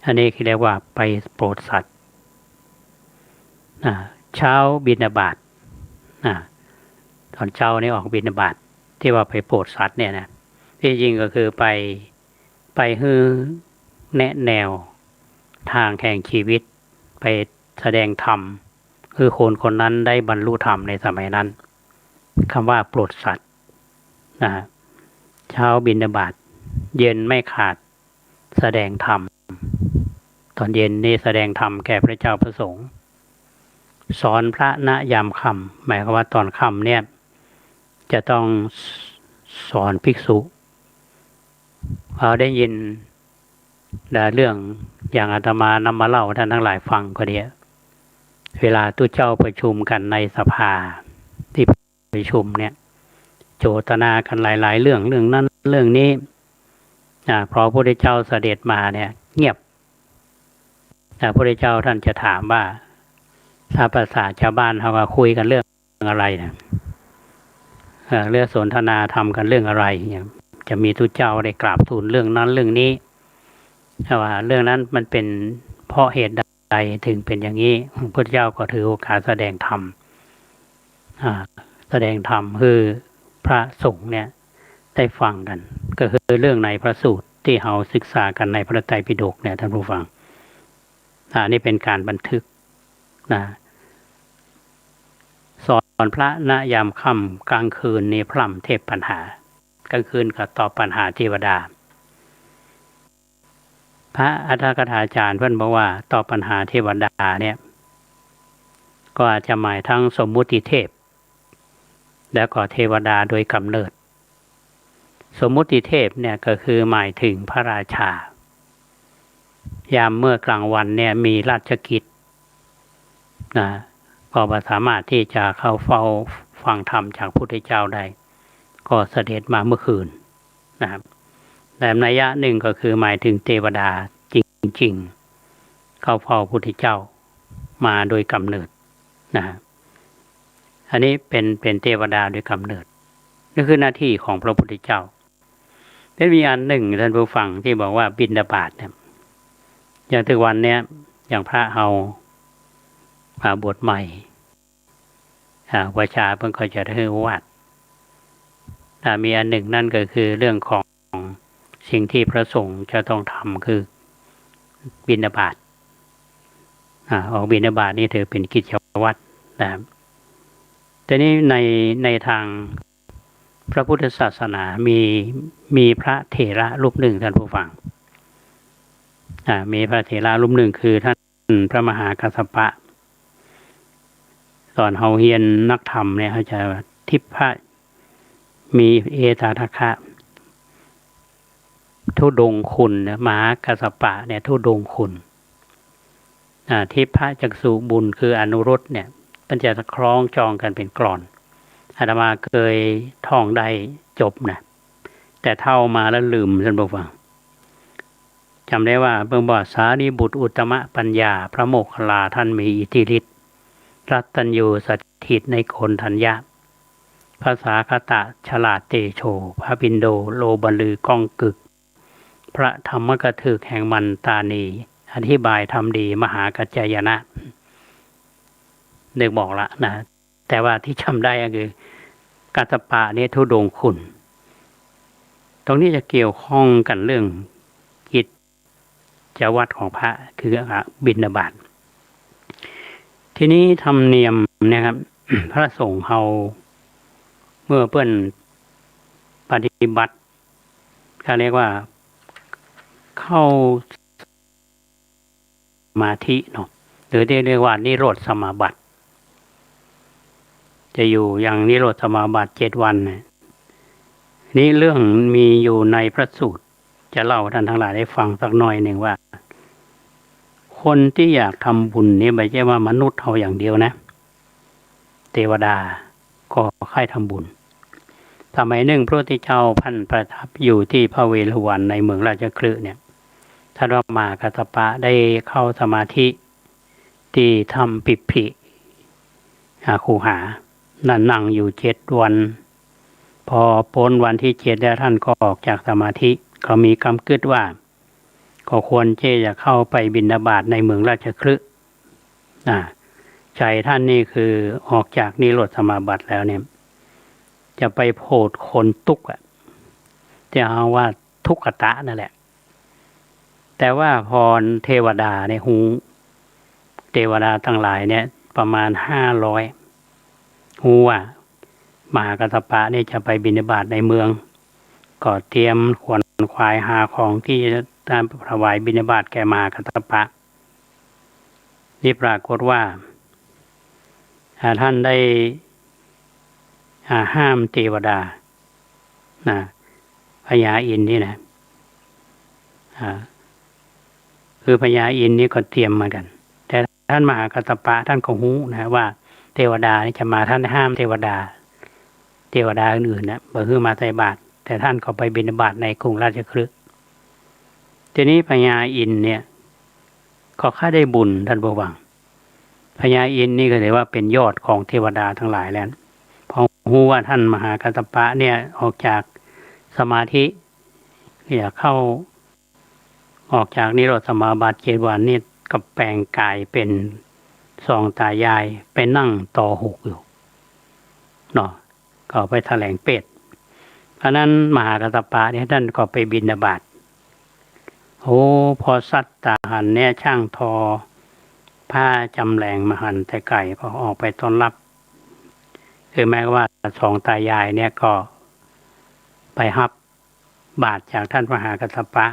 อันนี้คือเรียกว่าไปโปรดสัตว์เช้าบิณฑบาตตอนเช้านี่ออกบิณฑบาตที่ว่าไปโปรดสัตว์เนี่ยนะที่จริงก็คือไปฮือแนะแนวทางแห่งชีวิตไปแสดงธรรมคือคนนั้นได้บรรลุธรรมในสมัยนั้นคำว่าโปรดสัตว์เช้าบิณฑบาตเย็นไม่ขาดแสดงธรรมตอนเย็นนี่แสดงธรรมแก่พระเจ้าประสงค์สอนพระณยามค่ำหมายความว่าตอนค่ำเนี่ยจะต้องสอนภิกษุเราได้ยินเรื่องอย่างอาตมานำมาเล่าท่านทั้งหลายฟังก็ดีเวลาทุกเจ้าประชุมกันในสภาที่ประชุมเนี่ยโจทนากันหลายๆเรื่องนั้นเรื่องนี้พอพระพุทธเจ้าเสด็จมาเนี่ยเงียบพระพุทธเจ้าท่านจะถามว่าถ้าภาษาชาวบ้านเขาก็คุยกันเรื่องอะไรนะเรื่องสนทนาทำกันเรื่องอะไรจะมีทุกเจ้าได้กราบทูลเรื่องนั้นเรื่องนี้ว่าเรื่องนั้นมันเป็นเพราะเหตุใดถึงเป็นอย่างนี้พระพุทธเจ้าก็ถือโอกาสแสดงธรรมคือพระสงฆ์เนี่ยได้ฟังกันก็คือเรื่องในพระสูตรที่เราศึกษากันในพระไตรปิฎกเนี่ยท่านผู้ฟังนี่เป็นการบันทึกสอนพระณยามค่ำกลางคืนนี่พร่ำเทพปัญหากลางคืนก็ตอบปัญหาเทวดาพระอัฏฐกถาจารย์เพิ่นบอกว่าตอบปัญหาเทวดาเนี่ยก็อาจจะหมายทั้งสมมุติเทพแล้วก็เทวดาโดยกำเนิดสมมุติเทพเนี่ยก็คือหมายถึงพระราชายามเมื่อกลางวันเนี่ยมีราชกิจก็สามารถที่จะเข้าเฝ้าฟังธรรมจากพระพุทธเจ้าได้ก็เสด็จมาเมื่อคืนนะครับแต่นัยยะหนึ่งก็คือหมายถึงเทวดาจริงๆเข้าเฝ้าพระพุทธเจ้ามาโดยกำเนิดอันนี้เป็นเทวดาโดยกำเนิดนี่คือหน้าที่ของพระพุทธเจ้าแต่มีอันหนึ่งท่านผู้ฟังที่บอกว่าบิณฑบาตเนี่ยอย่างทุกวันเนี้ยอย่างพระเอาบวชใหม่วชาเพิ่งก็จะได้วาดมีอันหนึ่งนั่นก็คือเรื่องของสิ่งที่พระสงฆ์จะต้องทำคือบิณฑบาตออกบิณฑบาตนี่ถือเป็นกิจวัตรนะครับแต่นี้ในทางพระพุทธศาสนามีพระเถระรูปหนึ่งท่านผู้ฟังมีพระเถระรูปหนึ่งคือท่านพระมหากัสสปะตอนเฮาเฮียนนักธรรมเนี่ยเขาจะทิพพะมีเอตทัคคะทุดงคุณมหากัสสปะเนี่ยทุดงคุณทิพพะจักษุบุญคืออนุรุตเนี่ยมันจะคล้องจองกันเป็นกลอนอาตมาเคยท่องได้จบนะแต่เท่ามาแล้วลืมท่านผู้ฟังจำได้ว่าเบื้องบทสารีบุตรอุตตมะปัญญาพระโมคคัลลาท่านมีอิทธิฤทธิ์รัตตัญญูสถิตในโคนธัญญะภาษาคตะฉลาดเตโชพระปินโดโลบลือก้องกึกพระธรรมกถึกแห่งมันตานีอธิบายธรรมดีมหากัจจายนะนึกบอกละนะแต่ว่าที่จำได้ก็คือกัสสปะนี่ทุดงคุณ ตรงนี้จะเกี่ยวข้องกันเรื่องกิจวัตรของพระคือบิณฑบาตทีนี้ธรรมเนียมนะครับ พระสงฆ์เขาเมื่อเพื่อนปฏิบัติเขาเรียกว่าเข้าสมาธิเนาะหรือที่เรียกว่านิโรธสมาบัติจะอยู่อย่างนิโรธสมาบัติ7 วันนี่เรื่องมีอยู่ในพระสูตรจะเล่าท่านทั้งหลายได้ฟังสักหน่อยหนึ่งว่าคนที่อยากทำบุญนี่ไม่ใช่ว่ามนุษย์เขาอย่างเดียวนะเทวดาก็ค่ายทำบุญสมัยหนึ่งพระพุทธเจ้าพันประทับอยู่ที่พระเวฬุวันในเมืองราชคฤห์เนี่ยท่านมหากัสสปะได้เข้าสมาธิที่ถ้ำปิพริคูหานั่งอยู่ 7 วันพอพ้นวันที่7แล้วท่านก็ออกจากสมาธิเขามีคำกึศว่าก็ควรจะเข้าไปบิณฑบาตในเมืองราชคฤห์ใจท่านนี่คือออกจากนิโรธสมาบัติแล้วเนี่ยจะไปโพดคนทุกข์จะเอาว่าทุกขตะนั่นแหละแต่ว่าพอเทวดาในหูเทวดาทั้งหลายเนี่ยประมาณ500หูว่ามหากัสสปะนี่จะไปบิณฑบาตในเมืองก็เตรียมขวนขวายหาของที่จะถวายบิณฑบาตแก่มหากัสสปะนี่ปรากฏว่าท่านได้ห้ามเทวดาพญาอินทร์นี่นะคือพญาอินทร์นี่ก็เตรียมมากันแต่ท่านมหากัสสปะท่านก็รู้นะว่าเทวดานี่จะมาท่านห้ามเทวดาอื่นๆนะบ่คือมาใส่บาตรแต่ท่านก็ไปบิณฑบาตในกรุงราชคฤห์ทีนี้พญาอินทร์เนี่ยก็ค่าได้บุญท่านผู้ฟังพญาอินทร์นี่ก็ถือว่าเป็นยอดของเทวดาทั้งหลายแล้วพอรู้ว่าท่านมหากัสสปะเนี่ยออกจากสมาธิอยากเข้าออกจากนิโรธสมาบัติ7 วันนี่ก็แปลงกายเป็นสองตายายไปนั่งต่อ6อยู่เนาะก็ไปแถลงเปรตเพราะนั้นมหากัสสปะเนี่ยท่านก็ไปบิณฑบาตพอสัตตาหันเนี่ยช่างทอผ้าจำแรงมาหันแต่ไก่ก็ออกไปต้อนรับคือแม้ว่าสองตายายเนี่ยก็ไปรับบาตรจากท่านมหากัสสปะ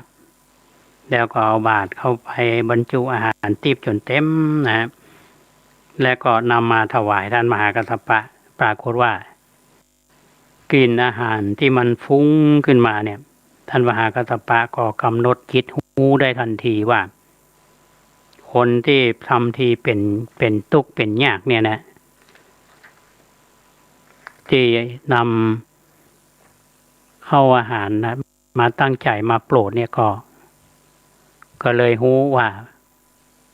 แล้วก็เอาบาตรเข้าไปบรรจุอาหารทิพย์จนเต็มนะแล้วก็นำมาถวายท่านมหากัสสปะปรากฏว่ากลิ่นอาหารที่มันฟุ้งขึ้นมาเนี่ยท่านมหากัสสปะก็กำหนดคิดหูได้ทันทีว่าคนที่ทำทีเป็นทุกข์เป็นยากเนี่ยนะที่นำเข้าอาหารนะมาตั้งใจมาโปรดเนี่ยก็เลยรู้ว่า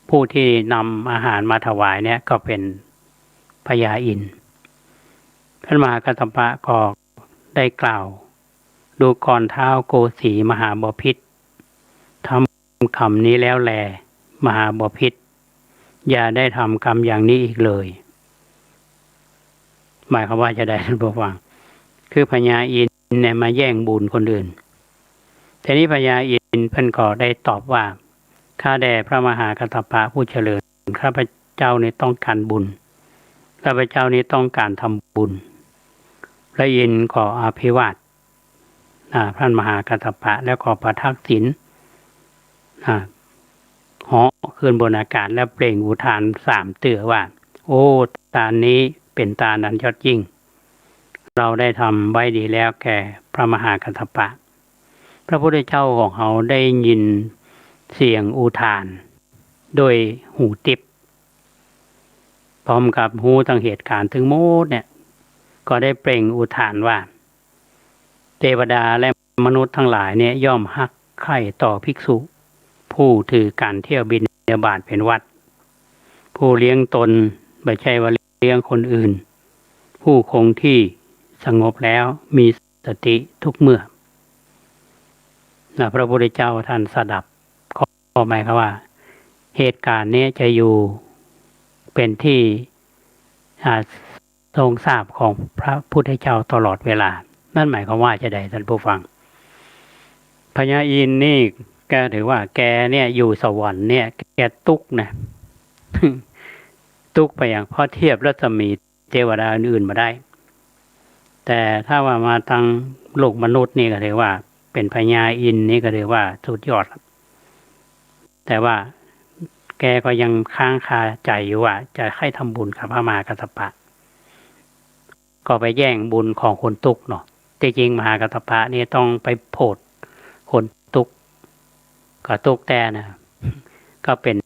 ผู้ที่นำอาหารมาถวายเนี่ยก็เป็นพญาอินทร์ท่านมหากัสสปะก็ได้กล่าวดูก่อนเท้าโกสีมหาบพิตรทำคำนี้แล้วแลมหาบพิตรอย่าได้ทำกรรมอย่างนี้อีกเลยหมายความว่าจะได้ท่านผู้ฟังคือพญาอินทร์เนี่ยมาแย่งบุญคนอื่นทีนี้พญาอินทร์เพิ่นก็ได้ตอบว่าข้าแด่พระมหากัสสปะผู้เจริญข้าพเจ้านี้ต้องการบุญข้าพเจ้านี้ต้องการทำบุญพระอินทร์ก็อภิวาทพระมหากัสสปะแล้วก็ประทักษิณเหาะขึ้นบนอากาศแล้วเปล่งอุทาน3 เตือว่าโอ้ตานี้เป็นตานั้นยอดยิ่งเราได้ทำไว้ดีแล้วแก่พระมหากัสสปะพระพุทธเจ้าของเขาได้ยินเสียงอุทานโดยหูทิพย์พร้อมกับหูทั้งเหตุการณ์ถึงโมดเนี่ยก็ได้เปล่งอุทานว่าเทวดาและมนุษย์ทั้งหลายเนี่ยย่อมฮักใคร่ต่อภิกษุผู้ถือการเที่ยวบิณฑบาตเป็นวัดผู้เลี้ยงตนไม่ใช่ว่าเลี้ยงคนอื่นผู้คงที่สงบแล้วมีสติทุกเมื่อพระพุทธเจ้าท่านสดับก็หมายความว่าเหตุการณ์นี้จะอยู่เป็นที่ทรงทราบของพระพุทธเจ้าตลอดเวลานั่นหมายความว่าจะได้ท่านผู้ฟัง ญาอินทร์นี่แกถือว่าแกเนี่ยอยู่สวรรค์เนี่ยแกตุกนะ ตุกไปอย่างพอเทียบรัศมีเทวดาอื่นมาได้แต่ถ้าว่ามาทางโลกมนุษย์นี่ก็ถือว่าเป็นพญาอินทร์นี่ก็ถือว่าสุดยอดแต่ว่าแกก็ยังค้างคาใจอยู่ว่าจะให้ทำบุญกับพระมหากัสสปะก็ไปแย่งบุญของคนตุกเนาะที่จริงมหากัสสปะนี่ต้องไปโพดคนตุกก็ตุกแต่นะก็เป็น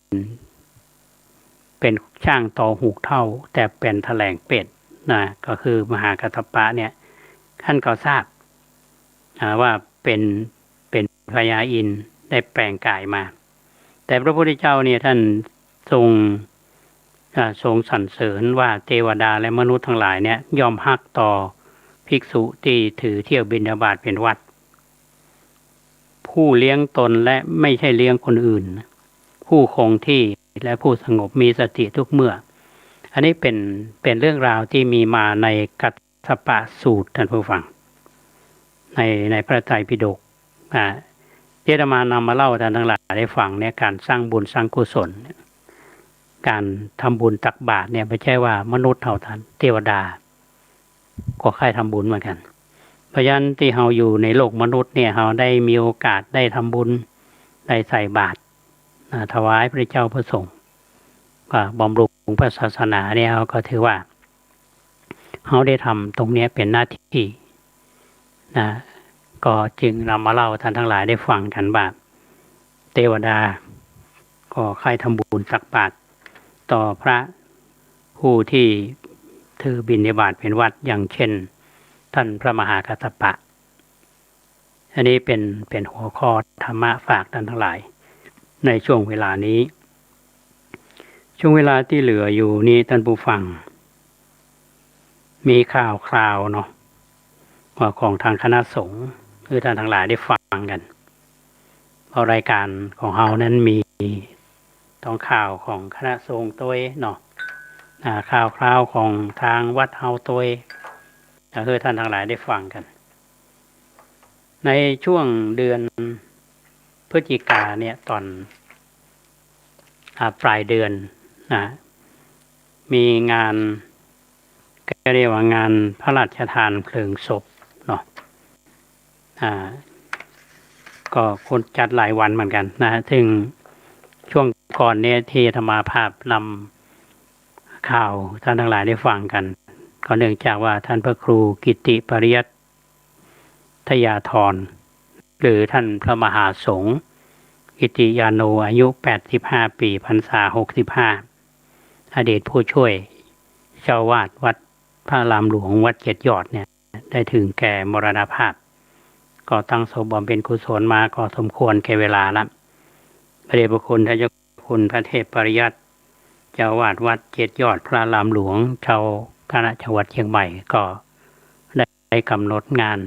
ช่างต่อหูกเท่าแต่เป็นแถลงเป็ดนะก็คือมหากัสสปะเนี่ยท่านก็ทราบว่าเป็นพญาอินทร์ได้แปลงกายมาแต่พระพุทธเจ้าเนี่ยท่านทรงสรรเสริญว่าเทวดาและมนุษย์ทั้งหลายเนี่ยยอมฮักต่อภิกษุที่ถือเที่ยวบิณฑบาตเป็นวัดผู้เลี้ยงตนและไม่ใช่เลี้ยงคนอื่นผู้คงที่และผู้สงบมีสติทุกเมื่ออันนี้เป็นเรื่องราวที่มีมาในกัสสปะสูตรท่านผู้ฟังในพระไตรปิฎกที่อาตมานำมาเล่าท่านทั้งหลายได้ฟังเนี่ยการสร้างบุญสร้างกุศลการทำบุญตักบาตรเนี่ยไม่ใช่ว่ามนุษย์เท่าทันเทวดาก็ใครทำบุญเหมือนกันเพราะฉะนั้นที่เราอยู่ในโลกมนุษย์เนี่ยเราได้มีโอกาสได้ทำบุญได้ใส่บาตรถวายพระเจ้าพระสงฆ์ก็บำรุงพระศาสนาเนี่ยเราก็ถือว่าเราได้ทำตรงนี้เป็นหน้าที่นะก็จึงนำมาเล่าท่านทั้งหลายได้ฟังกันว่าเทวดาก็ใครทำบุญตักบาตรต่อพระผู้ที่ถือบิณฑบาตเป็นวัดอย่างเช่นท่านพระมหากัสสปะอันนี้เป็นหัวข้อธรรมะฝากท่านทั้งหลายในช่วงเวลานี้ช่วงเวลาที่เหลืออยู่นี้ท่านผู้ฟังมีข่าวคราวเนาะว่าของทางคณะสงฆ์คือท่านทั้งหลายได้ฟังกันเพราะรายการของเฮานั้นมีต้องข่าวของคณะสงฆ์ตัวเนาะข่าวคราวของทางวัดเฮาตัวคือท่านทั้งหลายได้ฟังกันในช่วงเดือนพฤศจิกาเนี่ยตอนปลายเดือนมีงานก็เรียกว่างานพระราชทานเพลิงศพเนาะก็คนจัดหลายวันเหมือนกันนะถึงช่วงก่อนเนี่ยที่ธรรมาภาพนำข่าวท่านทั้งหลายได้ฟังกันก็เนื่องจากว่าท่านพระครูกิติปริยัตยาธรหรือท่านพระมหาสงฆ์กิติยาโนอายุ85ปีพรรษา65อดีตผู้ช่วยเจ้าวาดวัดพระรามหลวงวัดเจ็ดยอดเนี่ยได้ถึงแก่มรณภาพก็ตั้งศพบำเพ็ญกุศลมาก็สมควรแก่เวลาแล้วพระเดชพระคุณท่านเจ้าคุณพระเทพปริยัติเจ้าวาดวัดเจ็ดยอดพระรามหลวงชาวคณะจังหวัดเชียงใหม่ก็ได้กำหนดงาน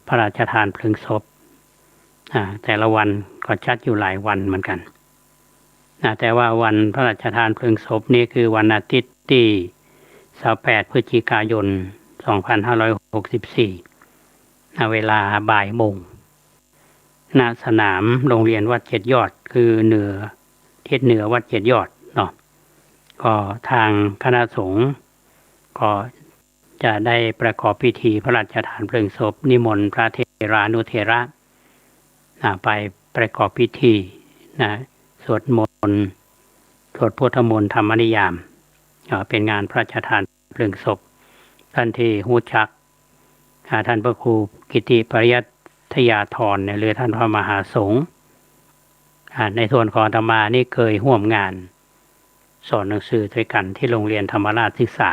พระราชทานเพลิงศพแต่ละวันก็จัดอยู่หลายวันเหมือนกันแต่ว่าวันพระราชทานเพลิงศพนี่คือวันอาทิตย์ที่28พฤศจิกายน2564เวลาบ่ายโมงณสนามโรงเรียนวัดเจ็ดยอดคือทิศเหนือวัดเจ็ดยอดเนาะก็ทางคณะสงฆ์ก็จะได้ประกอบพิธีพระราชทานเพลิงศพนิมนต์พระเถรานุเถระไปประกอบพิธีสวดมนต์สวดพุทธมนต์ธรรมนิยามเป็นงานพระราชทานเพลิงศพท่านที่ฮู้จักท่านพระครูกิติปริยัตยาธรหรือท่านพระมหาสงฆ์ในส่วนของอาตมานี่เคยร่วมงานสอนหนังสือด้วยกันที่โรงเรียนธรรมราชศึกษา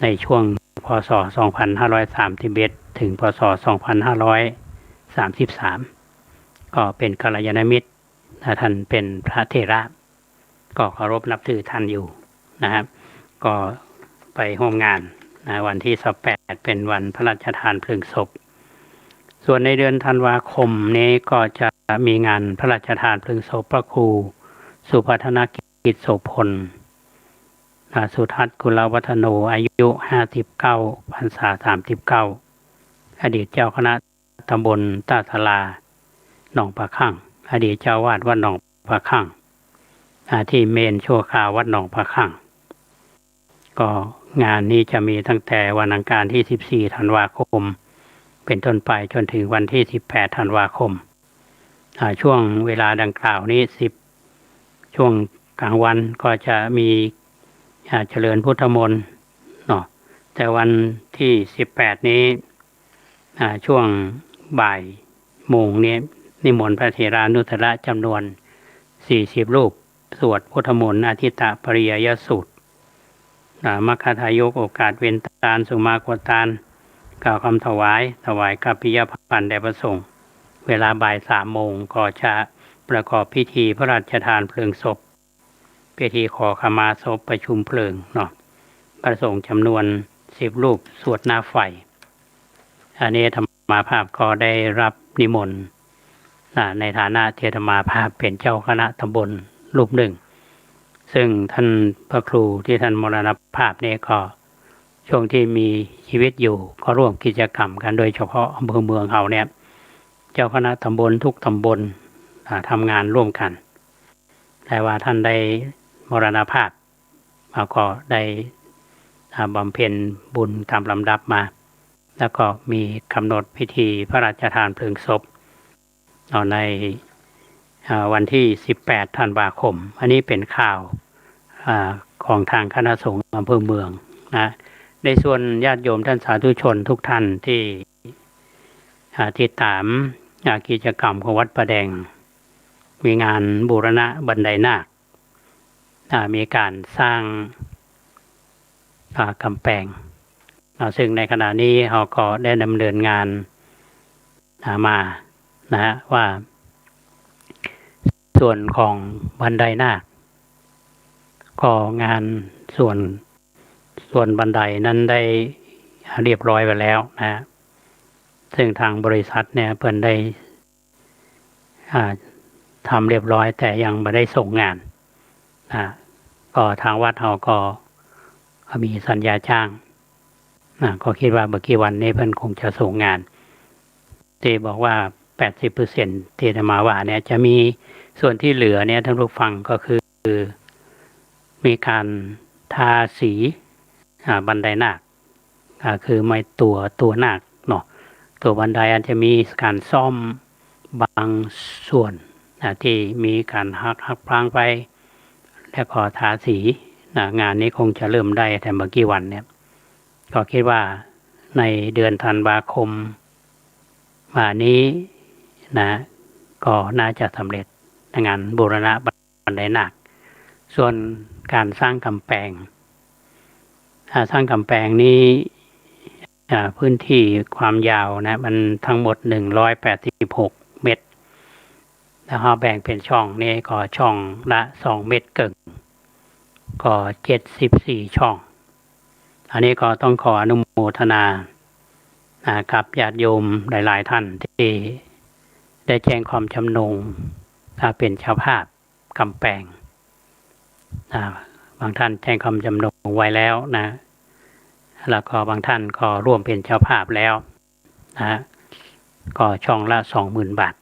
ในช่วงพ.ศ. 2531ถึงพ.ศ. 2533ก็เป็นกัลยาณมิตรท่านเป็นพระเถระก็เคารพนับถือท่านอยู่นะครับก็ไปร่วมงานวันที่28เป็นวันพระราชทานเพลิงศพส่วนในเดือนธันวาคมนี้ก็จะมีงานพระราชทานเพลิงศพพระครูสุพัฒนกิจโสพลสุทัศน์กุลวัฒโนอายุ59พรรษา39อดีตเจ้าคณะ ตำบลตาทลาหนองปลาข้างอดีตเจ้าวาดวัดหนองปลาข้างที่เมนชั่วคราววัดหนองปลาข้างก็งานนี้จะมีตั้งแต่วันอังคารที่14ธันวาคมเป็นต้นไปจนถึงวันที่18ธันวาคมช่วงเวลาดังกล่าวนี้ช่วงกลางวันก็จะมีเจริญพุทธมนต์เนาะแต่วันที่18นี้ช่วงบ่ายโมงนี้นิมนต์พระเถรานุตตรจำนวน40รูปสวดพุทธมนต์อทิตตปริยยสูตรมัคคทายกโอกาสเว้นตาลสุมาโกตานกล่าวคำถวายกัปปิยพันธ์แด่พระสงฆ์เวลาบ่าย3 โมงก็จะประกอบพิธีพระราชทานเพลิงศพพิธีขอขมาศพประชุมเพลิงเนาะพระสงฆ์จำนวน10รูปสวดหน้าไฟอันนี้ธรรมาภาพก็ได้รับนิมนต์ในฐานะที่ธรรมาภาพเป็นเจ้าคณะตำบลรูปหนึ่งซึ่งท่านพระครูที่ท่านมรณภาพนี้ก็ช่วงที่มีชีวิตอยู่ก็ร่วมกิจกรรมกันโดยเฉพาะอำเภอเมืองเราเนี่ยเจ้าคณะตำบลทุกตำบลทำงานร่วมกันแต่ว่าท่านได้มรณภาพก็ได้บำเพ็ญบุญตามลำดับมาแล้วก็มีกำหนดพิธีพระราชทานเพลิงศพในวันที่18ธันวาคมอันนี้เป็นข่าวของทางคณะสงฆ์อำเภอเมืองนะในส่วนญาติโยมท่านสาธุชนทุกท่านที่ติดตามกิจกรรมของวัดประแดงมีงานบูรณะบันไดนาคมีการสร้างกำแพงซึ่งในขณะนี้เราก็ได้ดำเนินงานมานะฮะว่าส่วนของบันไดนาคก็งานส่วนบันไดนั้นได้เรียบร้อยไปแล้วนะซึ่งทางบริษัทเนี่ยเพิ่นได้ทำเรียบร้อยแต่ยังไม่ได้ส่งงานก็ทางวัดเราก็มีสัญญาจ้างก็คิดว่าเมื่อกี่วันนี้เพิ่นคงจะส่งงานที่บอกว่า 80% ที่ธรรมาว่าเนี่ยจะมีส่วนที่เหลือเนี่ยท่านผู้ฟังก็คือมีการทาสีบันไดนาคคือไม่ตัวนาคเนาะตัวบันไดอาจจะมีการซ่อมบางส่วนที่มีการหักพลางไปแล้วก็ทาสีงานนี้คงจะเริ่มได้แต่เมื่อกี่วันเนี่ยก็คิดว่าในเดือนธันวาคมนี้นะก็น่าจะสำเร็จงานบูรณะบันไดนาคส่วนการสร้างกำแพงนี้พื้นที่ความยาวนะมันทั้งหมด186 เมตรแล้วเราแบ่งเป็นช่องนี้ก็ช่องละ2 เมตรครึ่งก็74 ช่องอันนี้ก็ต้องขออนุโมทนากับญาติโยมหลายๆท่านที่ได้แจ้งความจำนงเป็นเจ้าภาพกำแพงบางท่านแจ้งความจำนงไว้แล้วนะแล้วก็บางท่านก็ร่วมเป็นเจ้าภาพแล้วนะก็ช่องละ 20,000 บาท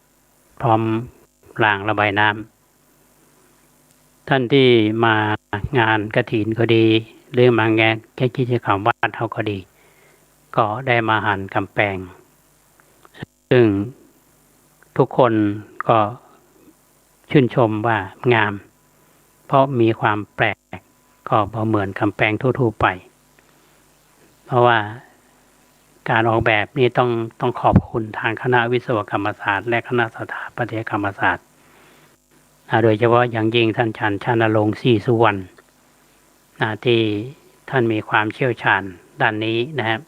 พร้อมรางระบายน้ำท่านที่มางานกฐินก็ดีหรือมางานแค่กิจกรรมวัดเขาก็ดีก็ได้มาหันกำแพงซึ่งทุกคนก็ชื่นชมว่างามเพราะมีความแปลกก็บ่เหมือนกำแพงทั่วๆไปเพราะว่าการออกแบบนี้ต้องขอบคุณทางคณะวิศวกรรมศาสตร์และคณะสถาปัตยกรรมศาสตร์โดยเฉพาะอย่างยิ่งท่านอาจารย์ชาญรงค์ ศรีสุวรรณที่ท่านมีความเชี่ยวชาญด้านนี้นะครับ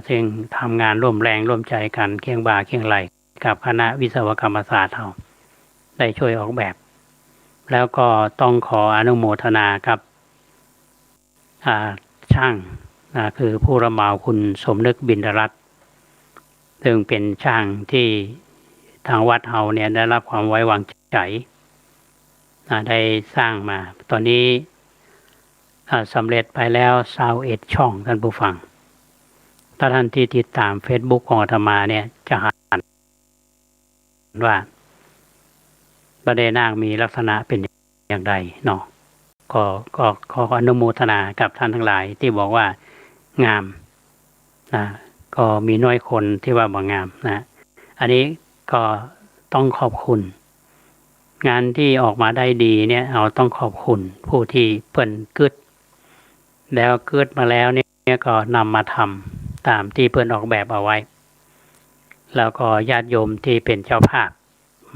ซึ่งทำงานร่วมแรงร่วมใจกันเคียงบ่าเคียงไหลกับคณะวิศวกรรมศาสตร์เราได้ช่วยออกแบบแล้วก็ต้องขออนุโมทนากับช่างคือผู้รับเหมาคุณสมนึกบินรัตน์ซึ่งเป็นช่างที่ทางวัดเราเนี่ยได้รับความไว้วางใจได้สร้างมาตอนนี้สำเร็จไปแล้ว21 ช่องท่านผู้ฟัง ถ้าท่านที่ติดตาม Facebook ของอาตมาเนี่ยจะเห็นว่าพระเดนางมีลักษณะเป็นอย่างไรเนาะก็ขออนุโมทนากับท่านทั้งหลายที่บอกว่างามนะก็มีน้อยคนที่ว่าบ่งามนะอันนี้ก็ต้องขอบคุณงานที่ออกมาได้ดีเนี่ยเราต้องขอบคุณผู้ที่เพิ่นกึดแล้วกึดมาแล้วเนี่ยก็นำมาทำตามที่เพิ่นออกแบบเอาไว้แล้วก็ญาติโยมที่เป็นเจ้าภาพ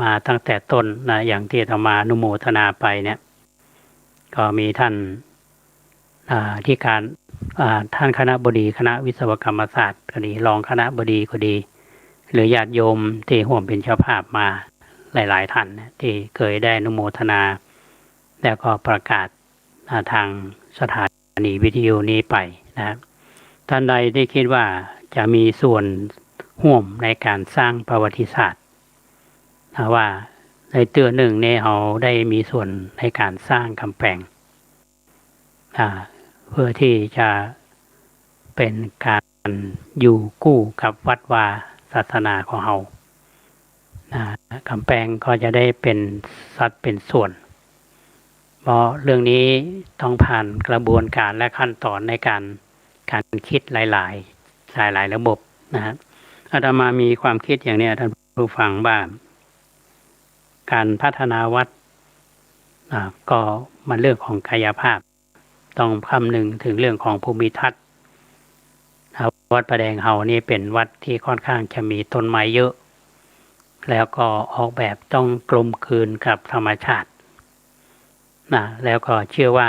มาตั้งแต่ต้นนะอย่างที่อาตมาอนุโมทนาไปเนี่ยก็มีท่านที่การท่านคณบดีคณะวิศวกรรมศาสตร์ก็ดีรองคณบดีก็ดีหรือญาติโยมที่ร่วมเป็นเจ้าภาพมาหลายๆท่านที่เคยได้อนุโมทนาแล้วก็ประกาศทางสถานีวิทยุนี้ไปนะครับท่านใดที่คิดว่าจะมีส่วนร่วมในการสร้างประวัติศาสตร์ว่าในเตือนหนึ่งเนี่ยเราได้มีส่วนในการสร้างกำแพงเพื่อที่จะเป็นการอยู่คู่กับวัดวาศาสนาของเรากำแพงก็จะได้เป็นสัดเป็นส่วนเพราะเรื่องนี้ต้องผ่านกระบวนการและขั้นตอนในการคิดหลายระบบนะฮะอาตมามีความคิดอย่างนี้ท่านผู้ฟังว่าการพัฒนาวัดก็มันเรื่องของกายภาพต้องคำนึงถึงเรื่องของภูมิทัศน์วัดประแดงเฮานี่เป็นวัดที่ค่อนข้างจะมีต้นไม้เยอะแล้วก็ออกแบบต้องกลมกลืนกับธรรมชาติแล้วก็เชื่อว่า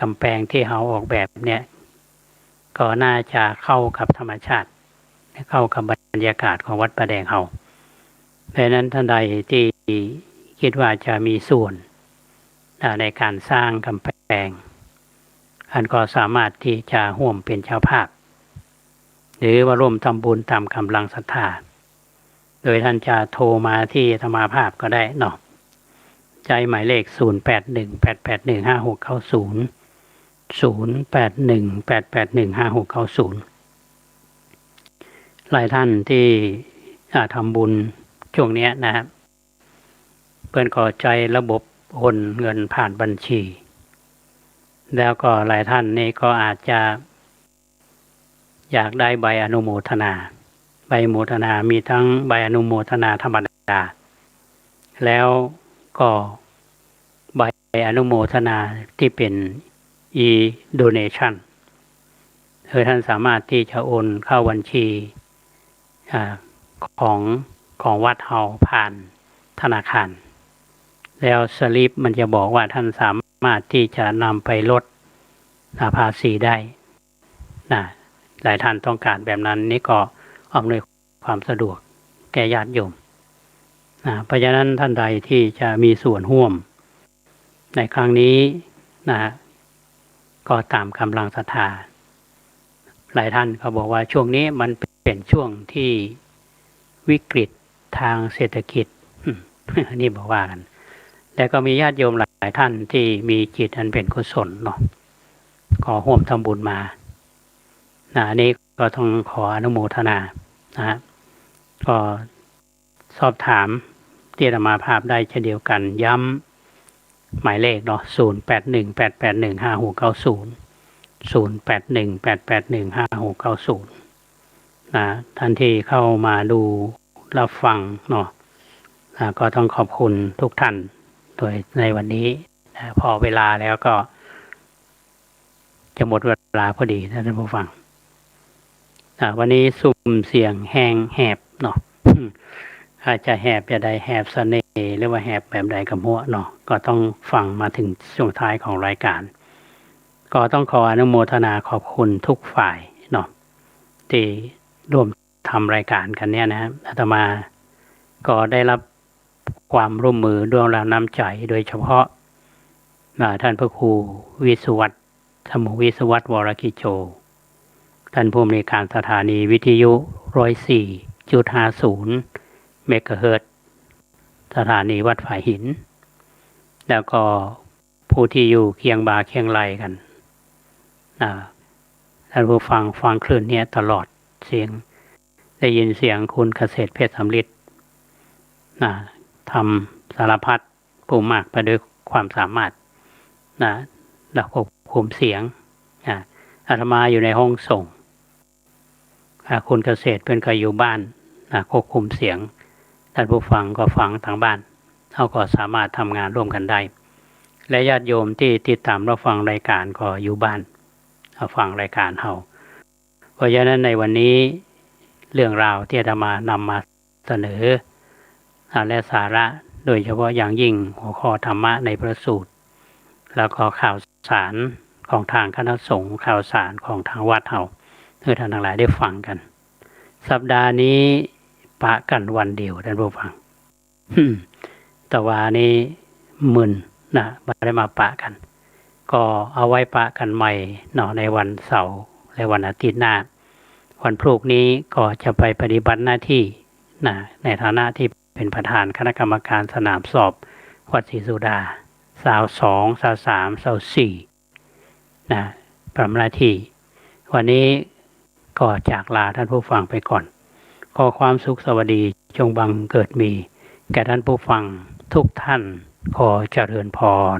กำแพงที่เฮาออกแบบเนี่ยก็น่าจะเข้ากับธรรมชาติเข้ากับบรรยากาศของวัดประแดงเฮาเพราะนั้นท่านใดที่คิดว่าจะมีส่วนในการสร้างกำแพงท่านก็สามารถที่จะร่วมเป็นเจ้าภาพหรือว่าร่วมทำบุญตามกำลังศรัทธาโดยท่านจะโทรมาที่ธรรมาภาพก็ได้เนาะใจหมายเลข0818815690 0818815690หลายท่านที่ทำบุญช่วงนี้นะครับเพื่อนขอใจระบบโอนเงินผ่านบัญชีแล้วก็หลายท่านนี่ก็อาจจะอยากได้ใบอนุโมทนาใบอนุโมทนามีทั้งใบอนุโมทนาธรรมดาแล้วก็ใบอนุโมทนาที่เป็น e-donation ท่านสามารถที่จะโอนเข้าบัญชีของวัดเฮาผ่านธนาคารแล้วสลิปมันจะบอกว่าท่านสามารถที่จะนำไปลดภาษีได้หลายท่านต้องการแบบนั้นนี่ก็อำนวยความสะดวกแก่ญาติโยมเพราะฉะนั้นท่านใดที่จะมีส่วนร่วมในครั้งนี้ก็ตามกำลังศรัทธาหลายท่านเขาบอกว่าช่วงนี้มันเป็นช่วงที่วิกฤตทางเศรษฐกิจนี่บอกว่ากันแต่ก็มีญาติโยมหลายท่านที่มีจิตอันเป็นกุศลเนาะก็ร่วมทำบุญมานี่ก็ต้องขออนุโมทนาก็สอบถามที่ธรรมาภาพได้เช่นเดียวกันย้ำหมายเลขเนาะ0818815690 ท่านที่เข้ามาดูรับฟังเนาะก็ต้องขอบคุณทุกท่านโดยในวันนี้พอเวลาแล้วก็จะหมดเวลาพอดีท่านผู้ฟังวันนี้สุ่มเสียงแห้งแหบเนาะอาจจะแหบจะได้แหบเสน่ห์หรือว่าแหบแบบใดกับหัวเนาะก็ต้องฟังมาถึงช่วงท้ายของรายการก็ต้องขออนุโมทนาขอบคุณทุกฝ่ายเนาะที่ร่วมทำรายการกันเนี่ยนะอาตมาก็ได้รับความร่วมมือด้วยน้ำใจโดยเฉพาะท่านพระครูวิสุวัตรสมุวิสุวัตรวรกิจโจท่านผู้อำนวยการสถานีวิทยุ 104.50 เมกะเฮิรตซ์สถานีวัดฝายหินแล้วก็ผู้ที่อยู่เคียงบ่าเคียงไหลกันท่านผู้ฟังคลื่นนี้ตลอด เสียงได้ยินเสียงคุณเกษตรเพชรสำลิดทำสารพัดผู้มากไปด้วยความสามารถและควบคุมเสียงอาตมาอยู่ในห้องส่งคุณเกษตรเพื่อนก็อยู่บ้านควบคุมเสียงท่านผู้ฟังก็ฟังทางบ้านเขาก็สามารถทำงานร่วมกันได้และญาติโยมที่ติดตามรับฟังรายการก็อยู่บ้านฟังรายการเราเพราะฉะนั้นในวันนี้เรื่องราวที่อาตมานำมาเสนอและสาระโดยเฉพาะอย่างยิ่งหัวข้อธรรมะในพระสูตรแล้วก็ข่าวสารของทางคณะสงฆ์ข่าวสารของทางวัดเราเพื่อท่านทั้งหลายได้ฟังกันสัปดาห์นี้ปะกันวันเดียวท่านผู้ฟังแต่ว่านี้มึนไม่ได้มาปะกันก็เอาไว้ปะกันใหม่ในวันเสาร์และวันอาทิตย์หน้าวันพรุ่งนี้ก็จะไปปฏิบัติหน้าที่ในฐานะที่เป็นประธานคณะกรรมการสนามสอบวัดศรีสุดาสาว2สาว3สาว4ปฏิบัติหน้าที่วันนี้ก็จากลาท่านผู้ฟังไปก่อนขอความสุขสวัสดีจงบังเกิดมีแก่ท่านผู้ฟังทุกท่านขอเจริญพร